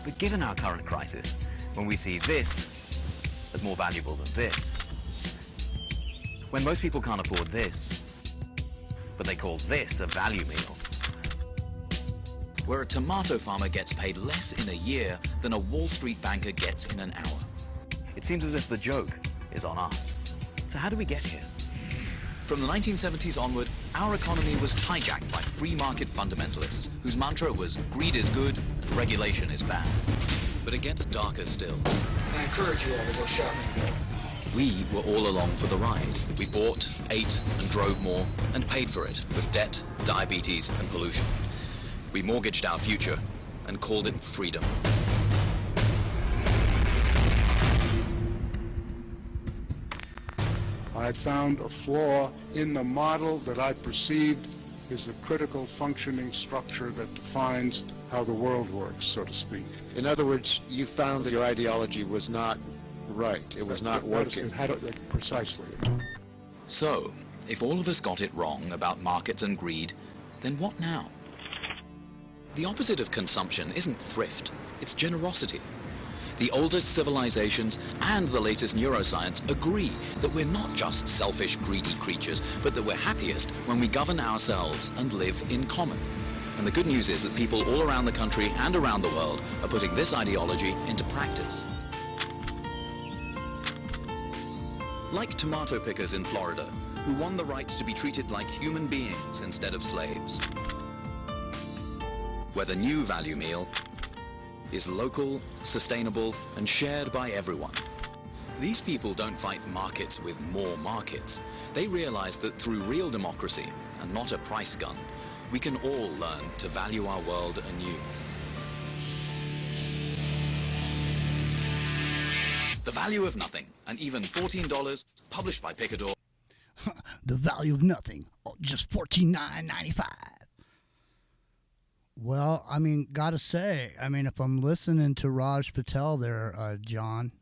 But given our current crisis, when we see this as more valuable than this, when most people can't afford this, but they call this a value meal, where a tomato farmer gets paid less in a year than a Wall Street banker gets in an hour. It seems as if the joke is on us. So how do we get here? From the 1970s onward, our economy was hijacked by free market fundamentalists whose mantra was greed is good and regulation is bad. But it gets darker still. I encourage you all to go shopping. We were all along for the ride. We bought, ate, and drove more, and paid for it with debt, diabetes, and pollution. We mortgaged our future and called it freedom. I found a flaw in the model that I perceived is the critical functioning structure that defines how the world works, so to speak. In other words, you found that your ideology was not right. It was not working. Precisely. So, if all of us got it wrong about markets and greed, then what now? The opposite of consumption isn't thrift, it's generosity. The oldest civilizations and the latest neuroscience agree that we're not just selfish, greedy creatures, but that we're happiest when we govern ourselves and live in common. And the good news is that people all around the country and around the world are putting this ideology into practice. Like tomato pickers in Florida, who won the right to be treated like human beings instead of slaves. Where the new value meal is local, sustainable, and shared by everyone. These people don't fight markets with more markets. They realize that through real democracy, and not a price gun, we can all learn to value our world anew. The Value of Nothing, and even $14, published by Picador. The Value of Nothing, just $14.95. Well, I mean, gotta say, if I'm listening to Raj Patel there, John.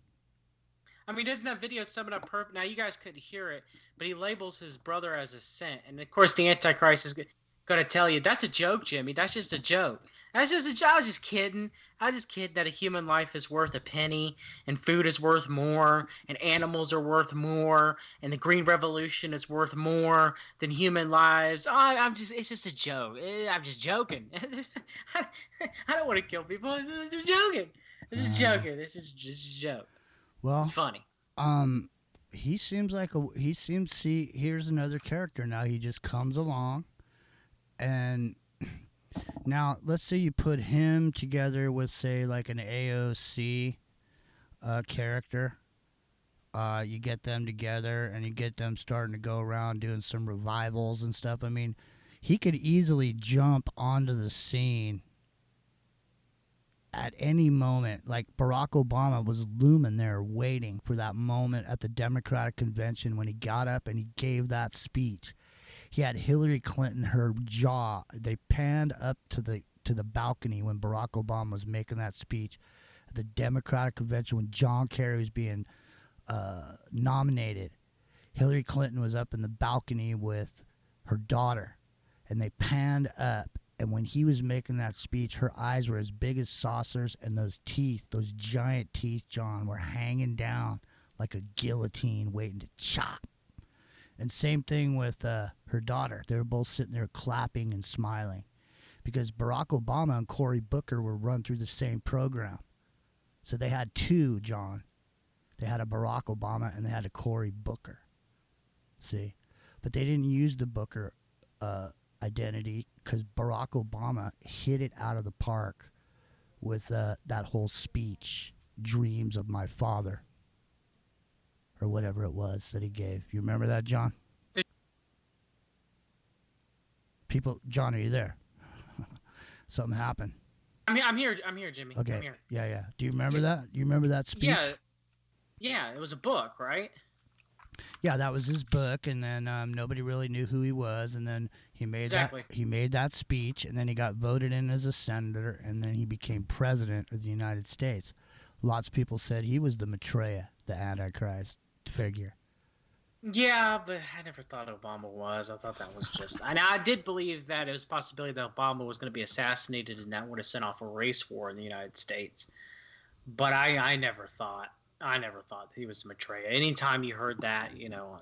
I mean, doesn't that video sum it up perfect? Now, you guys couldn't hear it, but he labels his brother as a saint. And, of course, the Antichrist is going to tell you, that's a joke, Jimmy. That's just a joke. That's just a joke. I was just kidding. I was just kidding that a human life is worth a penny, and food is worth more, and animals are worth more, and the Green Revolution is worth more than human lives. It's just a joke. I'm just joking. I don't want to kill people. I'm just joking. I'm just joking. This is just a joke. Well, it's funny. He seems like here's another character now. He just comes along, and now let's say you put him together with, say, like an AOC character. You get them together, and you get them starting to go around doing some revivals and stuff. I mean, he could easily jump onto the scene at any moment. Like Barack Obama was looming there waiting for that moment at the Democratic convention when he got up and he gave that speech. He had Hillary Clinton, her jaw, they panned up to the balcony when Barack Obama was making that speech at the Democratic convention when John Kerry was being nominated. Hillary Clinton was up in the balcony with her daughter, and they panned up, And when he was making that speech, her eyes were as big as saucers, and those teeth, those giant teeth, John, were hanging down like a guillotine waiting to chop. And same thing with her daughter. They were both sitting there clapping and smiling because Barack Obama and Cory Booker were run through the same program. So they had two, John. They had a Barack Obama and they had a Cory Booker. See? But they didn't use the Booker identity because Barack Obama hit it out of the park with that whole speech, Dreams of My Father, or whatever it was that he gave. You remember that, John? People, John, are you there? Something happened. I'm here, Jimmy. Okay. I'm here. Yeah. Do you remember that? You remember that speech? Yeah. It was a book, right? Yeah, that was his book, and then nobody really knew who he was, and then he made that speech, and then he got voted in as a senator, and then he became president of the United States. Lots of people said he was the Maitreya, the Antichrist figure. Yeah, but I never thought Obama was. I thought that was just... And I did believe that it was a possibility that Obama was going to be assassinated and that would have sent off a race war in the United States. But I never thought that he was Maitreya. Anytime you heard that,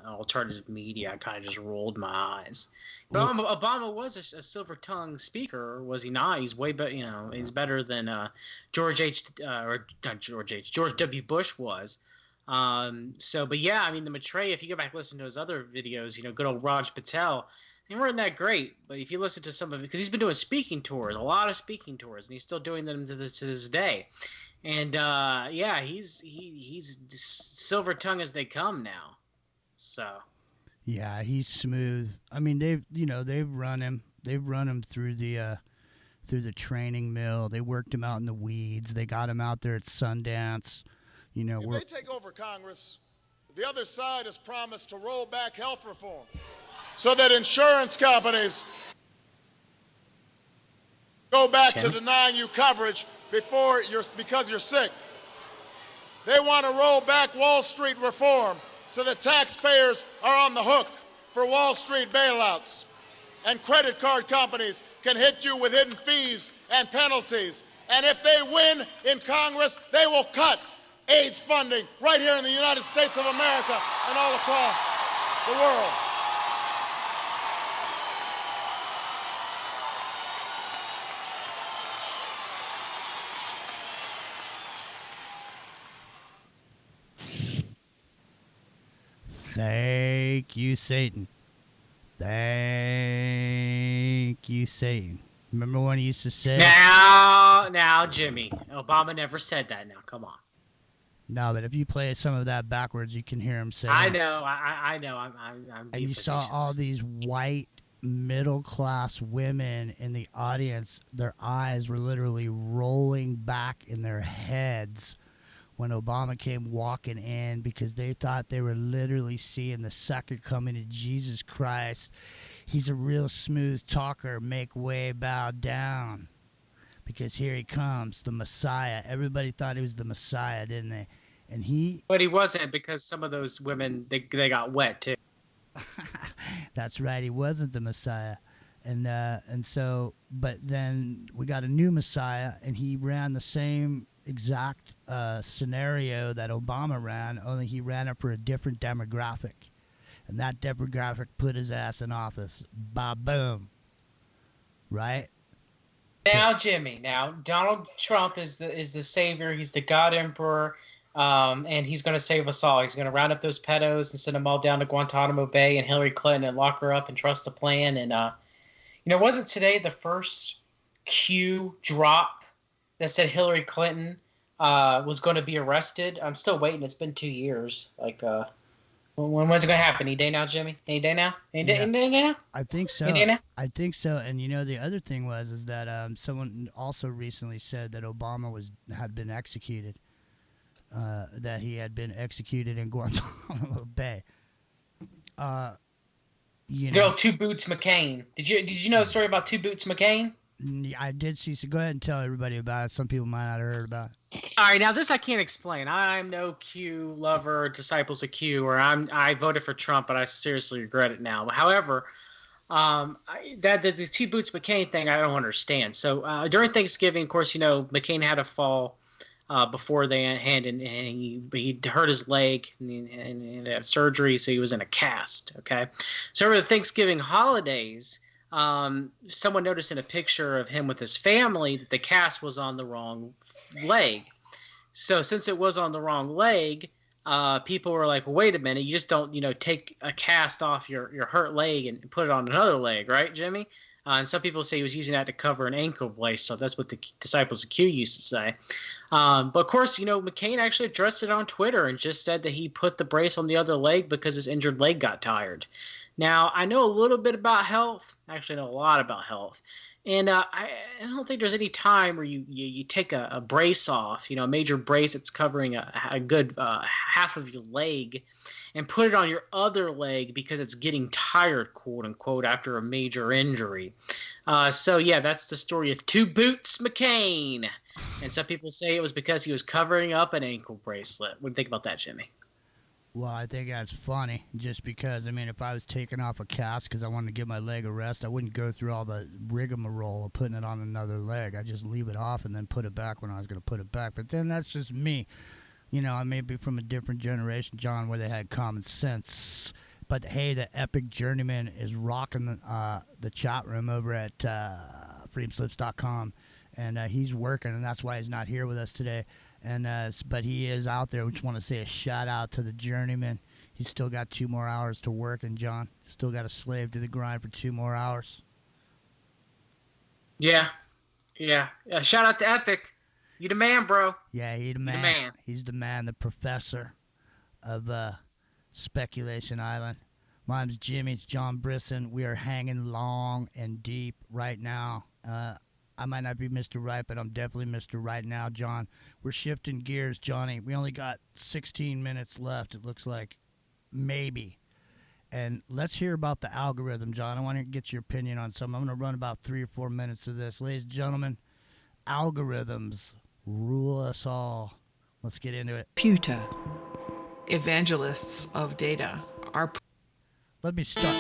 alternative media, I kind of just rolled my eyes. But Obama was a silver-tongued speaker, was he not? He's way better. He's better than George W. Bush was. But yeah, I mean, the Maitreya, if you go back and listen to his other videos, good old Raj Patel, they weren't that great. But if you listen to some of it, because he's been doing speaking tours, a lot of speaking tours, and he's still doing them to this day. And he's silver tongue as they come now. So yeah, he's smooth. I mean, they've run him through the training mill. They worked him out in the weeds. They got him out there at Sundance. If they take over Congress, the other side has promised to roll back health reform so that insurance companies go back to denying you coverage because you're sick. They want to roll back Wall Street reform so that taxpayers are on the hook for Wall Street bailouts. And credit card companies can hit you with hidden fees and penalties. And if they win in Congress, they will cut AIDS funding right here in the United States of America and all across the world. Thank you, Satan. Thank you, Satan. Remember when he used to say... Now, Jimmy. Obama never said that now. Come on. No, but if you play some of that backwards, you can hear him say I it. know. I know. I'm and you saw all these white middle-class women in the audience. Their eyes were literally rolling back in their heads when Obama came walking in because they thought they were literally seeing the second coming of Jesus Christ. He's a real smooth talker. Make way, bow down. Because here he comes, the Messiah. Everybody thought he was the Messiah, didn't they? And But he wasn't, because some of those women, they got wet, too. That's right. He wasn't the Messiah. And so, but then we got a new Messiah, and he ran the same exact scenario that Obama ran, only he ran it for a different demographic. And that demographic put his ass in office. Ba-boom. Right? Now, Jimmy, Donald Trump is the savior. He's the God Emperor, and he's going to save us all. He's going to round up those pedos and send them all down to Guantanamo Bay and Hillary Clinton and lock her up and trust the plan. And, wasn't today the first Q drop that said Hillary Clinton was going to be arrested? I'm still waiting. It's been 2 years. When's it going to happen? Any day now, Jimmy? Any day now? Any day now? I think so. Any day now? I think so. And the other thing is that someone also recently said that Obama had been executed. That he had been executed in Guantanamo Bay. Girl, Two Boots McCain. Did you know the story about Two Boots McCain? I did see. So go ahead and tell everybody about it. Some people might not have heard about it. All right, now this I can't explain. I'm no Q lover, disciples of Q, or I voted for Trump, but I seriously regret it now. However, The Two Boots McCain thing, I don't understand. So during Thanksgiving, of course, McCain had a fall before the hand, and he hurt his leg and had surgery, so he was in a cast. Okay, so over the Thanksgiving holidays, someone noticed in a picture of him with his family that the cast was on the wrong leg. So since it was on the wrong leg, people were like, well, wait a minute, you just don't, take a cast off your hurt leg and put it on another leg, right, Jimmy? And some people say he was using that to cover an ankle brace, so that's what the disciples of Q used to say. But of course, McCain actually addressed it on Twitter and just said that he put the brace on the other leg because his injured leg got tired. Now, I know a little bit about health. I actually know a lot about health. And I don't think there's any time where you take a brace off, a major brace that's covering a good half of your leg, and put it on your other leg because it's getting tired, quote unquote, after a major injury. So yeah, that's the story of Two Boots McCain. And some people say it was because he was covering up an ankle bracelet. What do you think about that, Jimmy? Well, I think that's funny, just because, if I was taking off a cast because I wanted to give my leg a rest, I wouldn't go through all the rigmarole of putting it on another leg. I'd just leave it off and then put it back when I was going to put it back. But then that's just me. I may be from a different generation, John, where they had common sense. But, hey, the Epic Journeyman is rocking the chat room over at freedomslips.com. And he's working, and that's why he's not here with us today. And but he is out there. We just want to say a shout out to the Journeyman. He's still got 2 more hours to work, and John still got to slave to the grind for 2 more hours. Yeah. Shout out to Epic. You the man, bro. Yeah, he's the man. He's the man, the professor of Speculation Island. My name's Jimmy. It's John Brisson. We are hanging long and deep right now. I might not be Mr. Right, but I'm definitely Mr. Right now, John. We're shifting gears, Johnny. We only got 16 minutes left, it looks like. Maybe. And let's hear about the algorithm, John. I want to get your opinion on something. I'm going to run about 3 or 4 minutes of this. Ladies and gentlemen, algorithms rule us all. Let's get into it. Computer. Evangelists of data are... Let me start.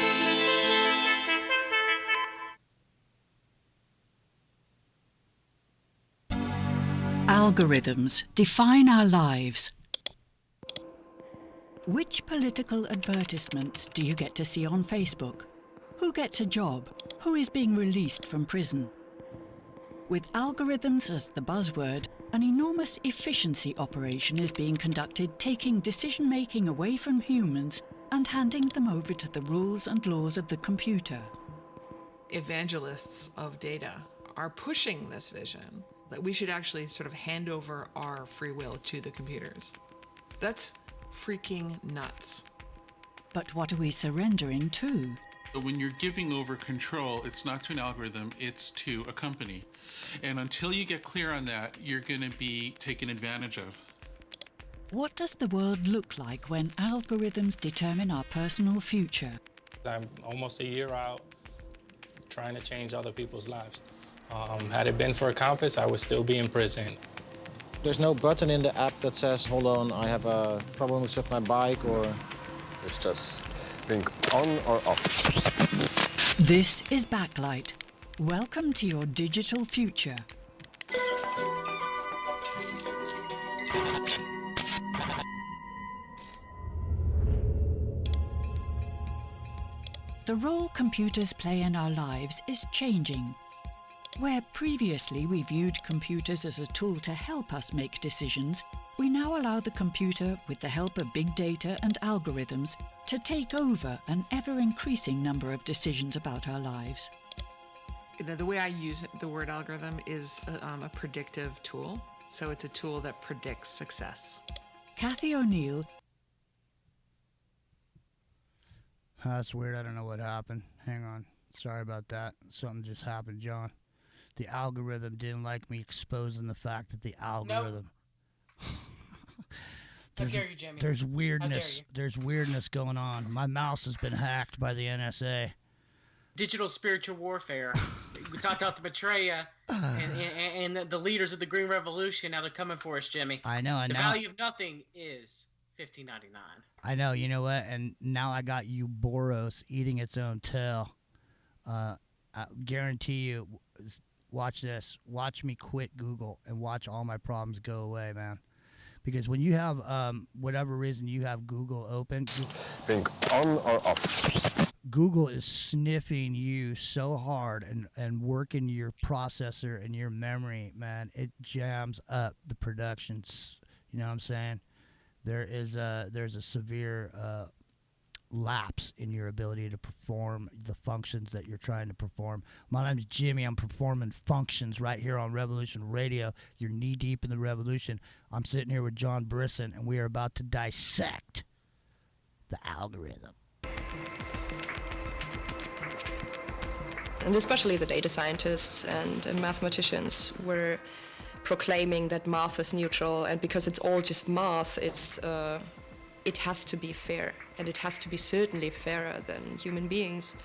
Algorithms define our lives. Which political advertisements do you get to see on Facebook? Who gets a job? Who is being released from prison? With algorithms as the buzzword, an enormous efficiency operation is being conducted, taking decision-making away from humans and handing them over to the rules and laws of the computer. Evangelists of data are pushing this vision that we should actually sort of hand over our free will to the computers. That's freaking nuts. But what are we surrendering to? When you're giving over control, it's not to an algorithm, it's to a company. And until you get clear on that, you're going to be taken advantage of. What does the world look like when algorithms determine our personal future? I'm almost a year out trying to change other people's lives. Had it been for a compass, I would still be in prison. There's no button in the app that says, hold on, I have a problem with my bike, or... It's just being on or off. This is Backlight. Welcome to your digital future. The role computers play in our lives is changing. Where previously we viewed computers as a tool to help us make decisions, we now allow the computer, with the help of big data and algorithms, to take over an ever-increasing number of decisions about our lives. The way I use the word algorithm is a predictive tool. So it's a tool that predicts success. Kathy O'Neill. That's weird. I don't know what happened. Hang on. Sorry about that. Something just happened, John. The algorithm didn't like me exposing the fact that the algorithm... How dare you, Jimmy? There's weirdness. There's weirdness going on. My mouse has been hacked by the NSA. Digital spiritual warfare. We talked about the betrayer and the leaders of the Green Revolution. Now they're coming for us, Jimmy. I know. The value of nothing is $15.99. I know. You know what? And now I got Boros eating its own tail. I guarantee you, watch this. Watch me quit Google and watch all my problems go away, man. Because when you have, whatever reason you have Google open, Being on or off. Google is sniffing you so hard and working your processor and your memory, man. It jams up the productions. You know what I'm saying? There's a severe lapse in your ability to perform the functions that you're trying to perform. My name's Jimmy. I'm performing functions right here on Revolution Radio. You're knee deep in the revolution. I'm sitting here with John Brisson, and we are about to dissect the algorithm. And especially the data scientists and mathematicians were proclaiming that math is neutral, and because it's all just math, it has to be fair, and it has to be certainly fairer than human beings,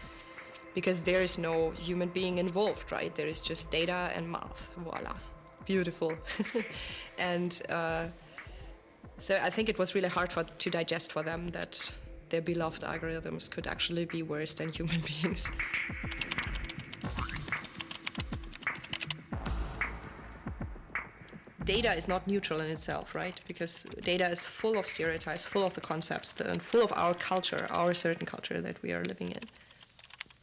because there is no human being involved, right? There is just data and math. Voila, beautiful. And so I think it was really hard to digest for them that their beloved algorithms could actually be worse than human beings. Data is not neutral in itself, right? Because data is full of stereotypes, full of the concepts, and full of our culture, our certain culture that we are living in.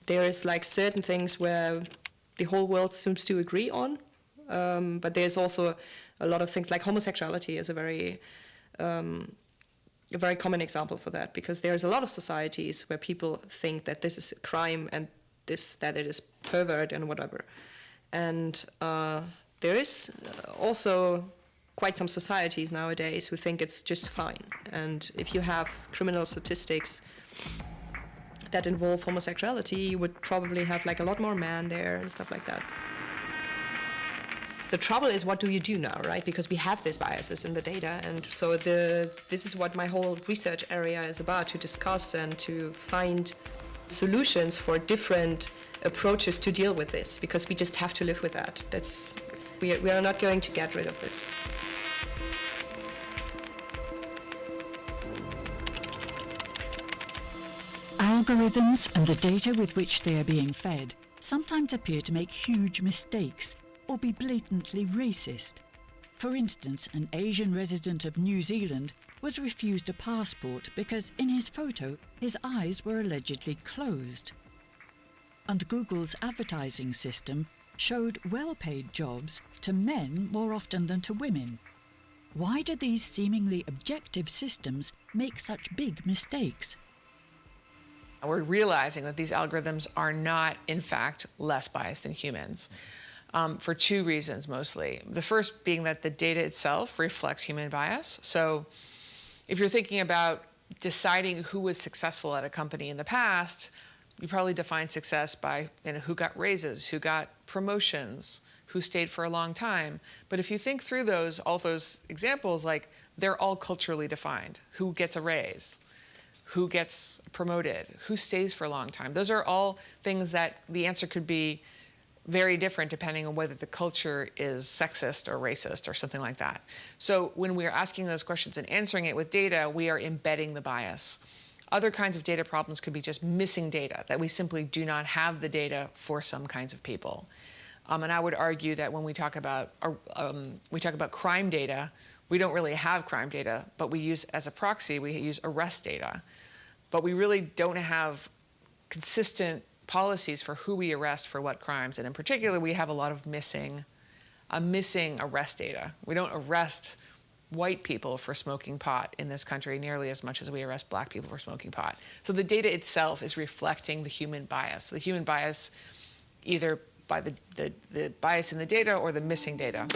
There is like certain things where the whole world seems to agree on, but there's also a lot of things like homosexuality is a very common example for that, because there's a lot of societies where people think that this is a crime and that it is pervert and whatever. And there is also quite some societies nowadays who think it's just fine. And if you have criminal statistics that involve homosexuality, you would probably have like a lot more men there and stuff like that. The trouble is, what do you do now, right? Because we have these biases in the data, and so this is what my whole research area is about, to discuss and to find solutions for different approaches to deal with this, because we just have to live with that. We are not going to get rid of this. Algorithms and the data with which they are being fed sometimes appear to make huge mistakes or be blatantly racist. For instance, an Asian resident of New Zealand was refused a passport because in his photo his eyes were allegedly closed. And Google's advertising system showed well-paid jobs to men more often than to women. Why do these seemingly objective systems make such big mistakes? We're realizing that these algorithms are not, in fact, less biased than humans, for two reasons mostly. The first being that the data itself reflects human bias. So if you're thinking about deciding who was successful at a company in the past, you probably define success by who got raises, who got promotions, who stayed for a long time. But if you think through all those examples, like they're all culturally defined. Who gets a raise? Who gets promoted? Who stays for a long time? Those are all things that the answer could be very different depending on whether the culture is sexist or racist or something like that. So when we're asking those questions and answering it with data, we are embedding the bias. Other kinds of data problems could be just missing data, that we simply do not have the data for some kinds of people. And I would argue that when we talk about crime data, we don't really have crime data, but we use, as a proxy, we use arrest data. But we really don't have consistent policies for who we arrest for what crimes. And in particular, we have a lot of missing arrest data. We don't arrest white people for smoking pot in this country nearly as much as we arrest black people for smoking pot. So the data itself is reflecting the human bias. The human bias, either by the bias in the data or the missing data.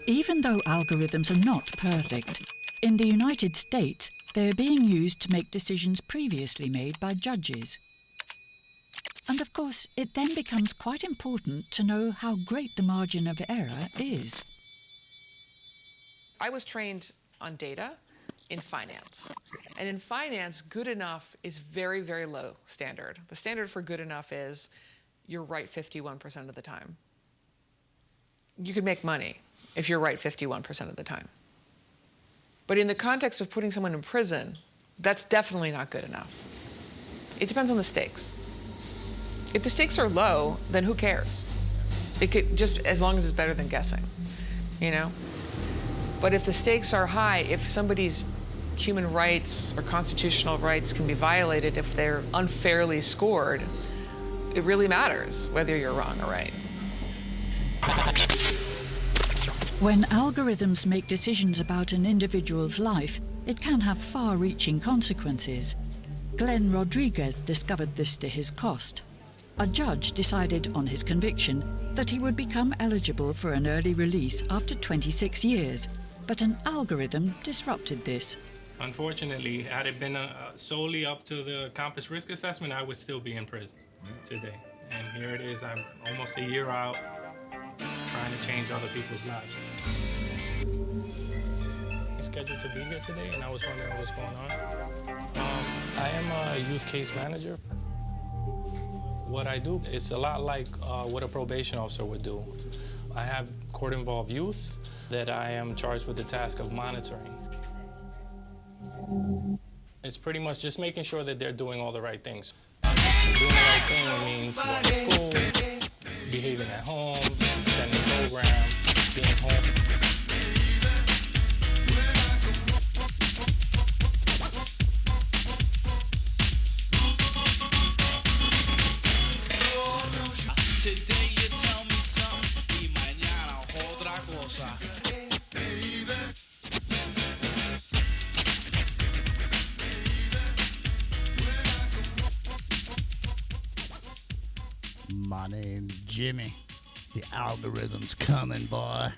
Even though algorithms are not perfect, in the United States, they are being used to make decisions previously made by judges. And of course, it then becomes quite important to know how great the margin of error is. I was trained on data in finance. And in finance, good enough is very, very low standard. The standard for good enough is you're right 51% of the time. You could make money if you're right 51% of the time. But in the context of putting someone in prison, that's definitely not good enough. It depends on the stakes. If the stakes are low, then who cares? It could just, as long as it's better than guessing, you know? But if the stakes are high, if somebody's human rights or constitutional rights can be violated if they're unfairly scored, it really matters whether you're wrong or right. When algorithms make decisions about an individual's life, it can have far-reaching consequences. Glenn Rodriguez discovered this to his cost. A judge decided on his conviction that he would become eligible for an early release after 26 years, but an algorithm disrupted this. Unfortunately, had it been solely up to the campus risk assessment, I would still be in prison today. And here it is, I'm almost a year out, trying to change other people's lives. He's scheduled to be here today, and I was wondering what's going on. I am a youth case manager. What I do, it's a lot like what a probation officer would do. I have court-involved youth that I am charged with the task of monitoring. It's pretty much just making sure that they're doing all the right things. Doing the right thing means going to school, behaving at home, attending programs, being home. Today you tell me something y mañana otra cosa. My name's Jimmy. The algorithm's coming, boy.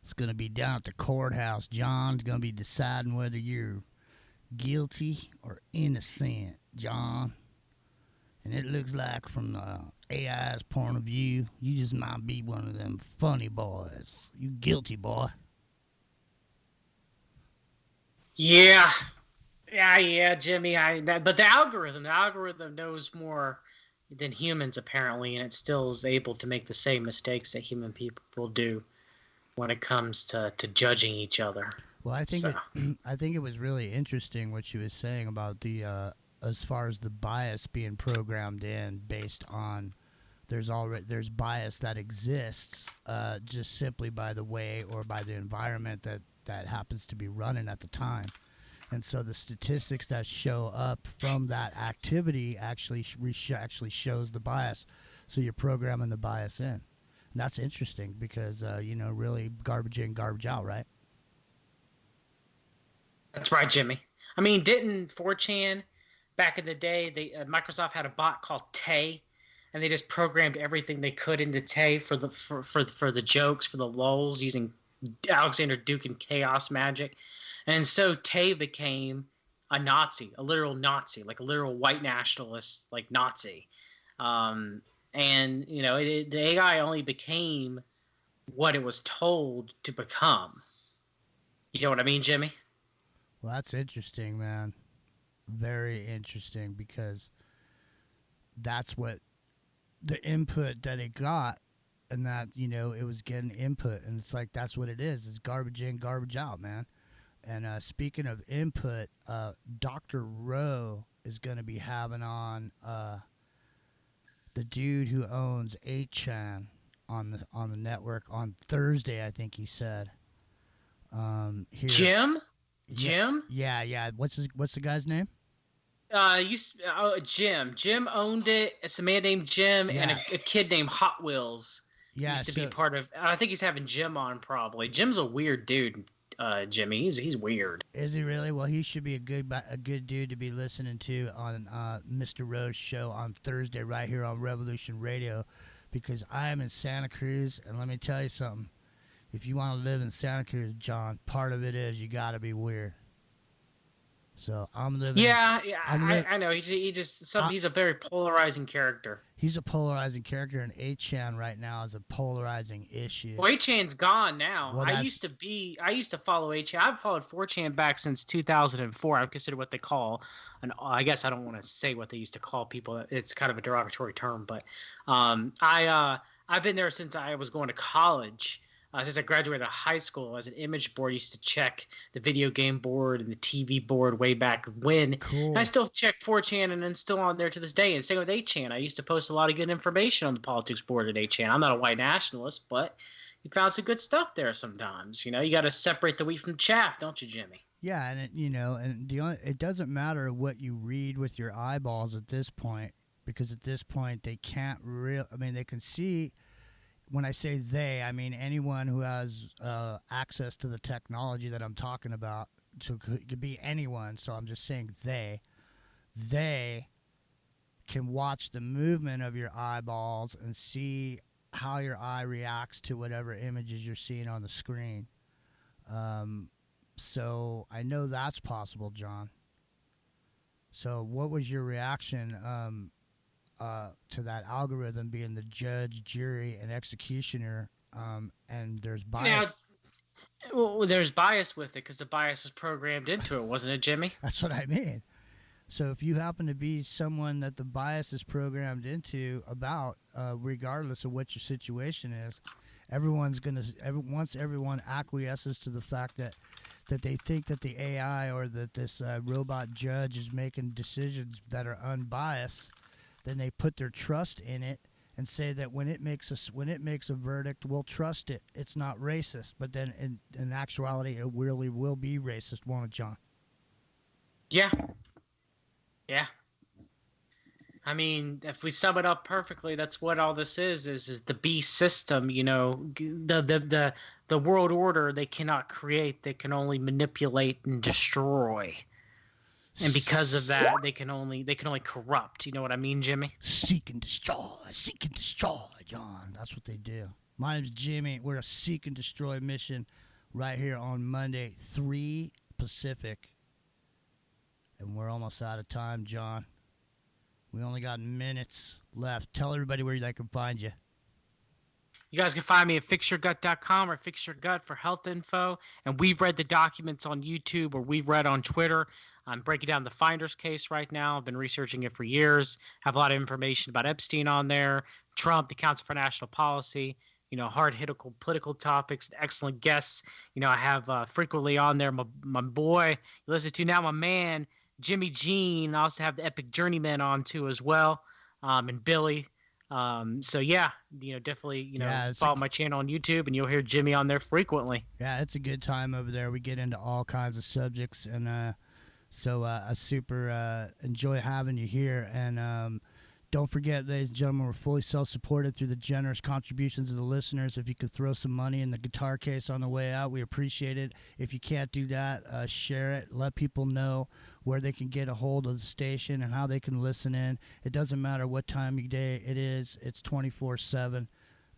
It's gonna be down at the courthouse. John's gonna be deciding whether you're guilty or innocent, John. And it looks like from the AI's point of view, you just might be one of them funny boys. You guilty, boy. Yeah, Jimmy. But the algorithm knows more than humans apparently, and it still is able to make the same mistakes that human people do when it comes to judging each other. Well, I think it was really interesting what she was saying about the as far as the bias being programmed in based on there's bias that exists just simply by the way or by the environment that happens to be running at the time. And so the statistics that show up from that activity actually shows the bias. So you're programming the bias in. And that's interesting because, really garbage in, garbage out, right? That's right, Jimmy. I mean, didn't 4chan back in the day, Microsoft had a bot called Tay, and they just programmed everything they could into Tay for the jokes, for the lulz, using Alexander Duke and Chaos Magic. And so Tay became a Nazi, a literal Nazi, like a literal white nationalist, like Nazi. And, the AI only became what it was told to become. You know what I mean, Jimmy? Well, that's interesting, man. Very interesting, because that's what the input that it got, and that, it was getting input. And it's like, that's what it is. It's garbage in, garbage out, man. And speaking of input, Dr. Rowe is going to be having on the dude who owns 8chan on the network on Thursday, I think he said. Here. Jim? Yeah. What's the guy's name? Jim. Jim owned it. It's a man named Jim and a kid named Hot Wheels. Yeah, used to be part of. I think he's having Jim on probably. Jim's a weird dude. Jimmy, he's weird. Is he really? Well, he should be a good dude to be listening to on Mr. Rowe's show on Thursday right here on Revolution Radio, because I am in Santa Cruz, and let me tell you something. If you want to live in Santa Cruz, John, part of it is you got to be weird. So I'm living. Yeah, I know. He's a very polarizing character. He's a polarizing character, and 8chan right now is a polarizing issue. Well, 8chan's gone now. Well, I used to follow 8chan. I've followed 4chan back since 2004. I'm considered what they call I guess I don't want to say what they used to call people. It's kind of a derogatory term, but I've been there since I was going to college. since I graduated high school, as an image board, I used to check the video game board and the TV board way back when. Cool. And I still check 4chan, and it's still on there to this day. And same with 8chan. I used to post a lot of good information on the politics board at 8chan. I'm not a white nationalist, but you found some good stuff there sometimes. You know, you got to separate the wheat from the chaff, don't you, Jimmy? Yeah, and it doesn't matter what you read with your eyeballs at this point, because at this point they can't they can see. When I say they, I mean anyone who has access to the technology that I'm talking about. So it could be anyone. So I'm just saying they can watch the movement of your eyeballs and see how your eye reacts to whatever images you're seeing on the screen. So I know that's possible, John. So what was your reaction to that algorithm being the judge, jury, and executioner, and there's bias? Now, well, there's bias with it because the bias was programmed into it, wasn't it, Jimmy? That's what I mean. So if you happen to be someone that the bias is programmed into about, regardless of what your situation is, everyone's once everyone acquiesces to the fact that they think that the AI or that this robot judge is making decisions that are unbiased, then they put their trust in it and say that when it makes a verdict, we'll trust it. It's not racist. But then in actuality, it really will be racist, won't it, John? Yeah. Yeah. I mean, if we sum it up perfectly, that's what all this is the beast system, you know, the world order they cannot create, they can only manipulate and destroy. And because of that, they can only corrupt. You know what I mean, Jimmy? Seek and destroy, John. That's what they do. My name's Jimmy. We're a seek and destroy mission right here on Monday, 3 Pacific. And we're almost out of time, John. We only got minutes left. Tell everybody where they can find you. You guys can find me at fixyourgut.com or fixyourgut for health info. And we've read the documents on YouTube or we've read on Twitter. I'm breaking down the Finder's case right now. I've been researching it for years. Have a lot of information about Epstein on there, Trump, the Council for National Policy, you know, hard-hitting political topics, excellent guests. You know, I have frequently on there my boy, you listen to now, my man, Jimmy Jean. I also have the Epic Journeyman on too as well, and Billy. So yeah, you know, definitely, you know, follow my channel on YouTube and you'll hear Jimmy on there frequently. Yeah, it's a good time over there. We get into all kinds of subjects, and so I super enjoy having you here. And don't forget, ladies and gentlemen, we're fully self-supported through the generous contributions of the listeners. If you could throw some money in the guitar case on the way out, we appreciate it. If you can't do that, share it. Let people know where they can get a hold of the station and how they can listen in. It doesn't matter what time of day it is. It's 24/7.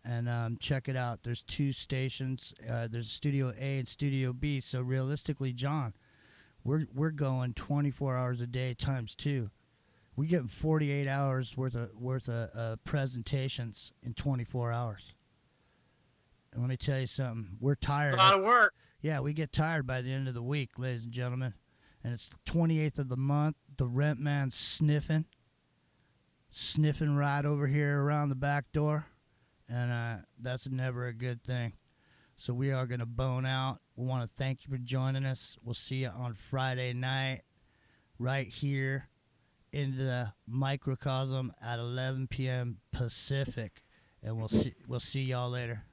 And check it out. There's 2 stations. There's Studio A and Studio B. So realistically, John, we're going 24 hours a day times 2. We get 48 hours worth of presentations in 24 hours. And let me tell you something. We're tired. It's a lot of work. Yeah, we get tired by the end of the week, ladies and gentlemen. And it's the 28th of the month. The rent man's sniffing right over here around the back door. And that's never a good thing. So we are going to bone out. We want to thank you for joining us. We'll see you on Friday night right here in the MicroCosm at 11 p.m. Pacific. And we'll see y'all later.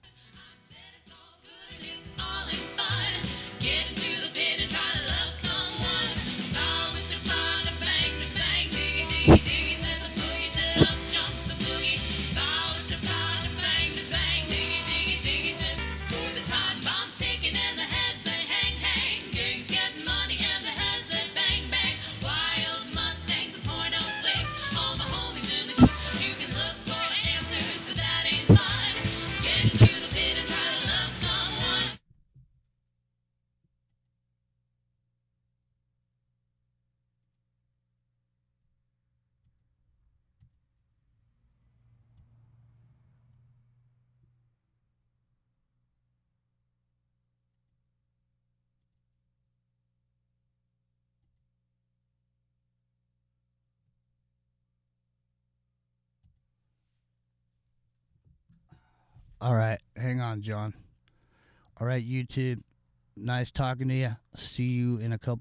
All right, hang on, John. All right, YouTube. Nice talking to you. See you in a couple.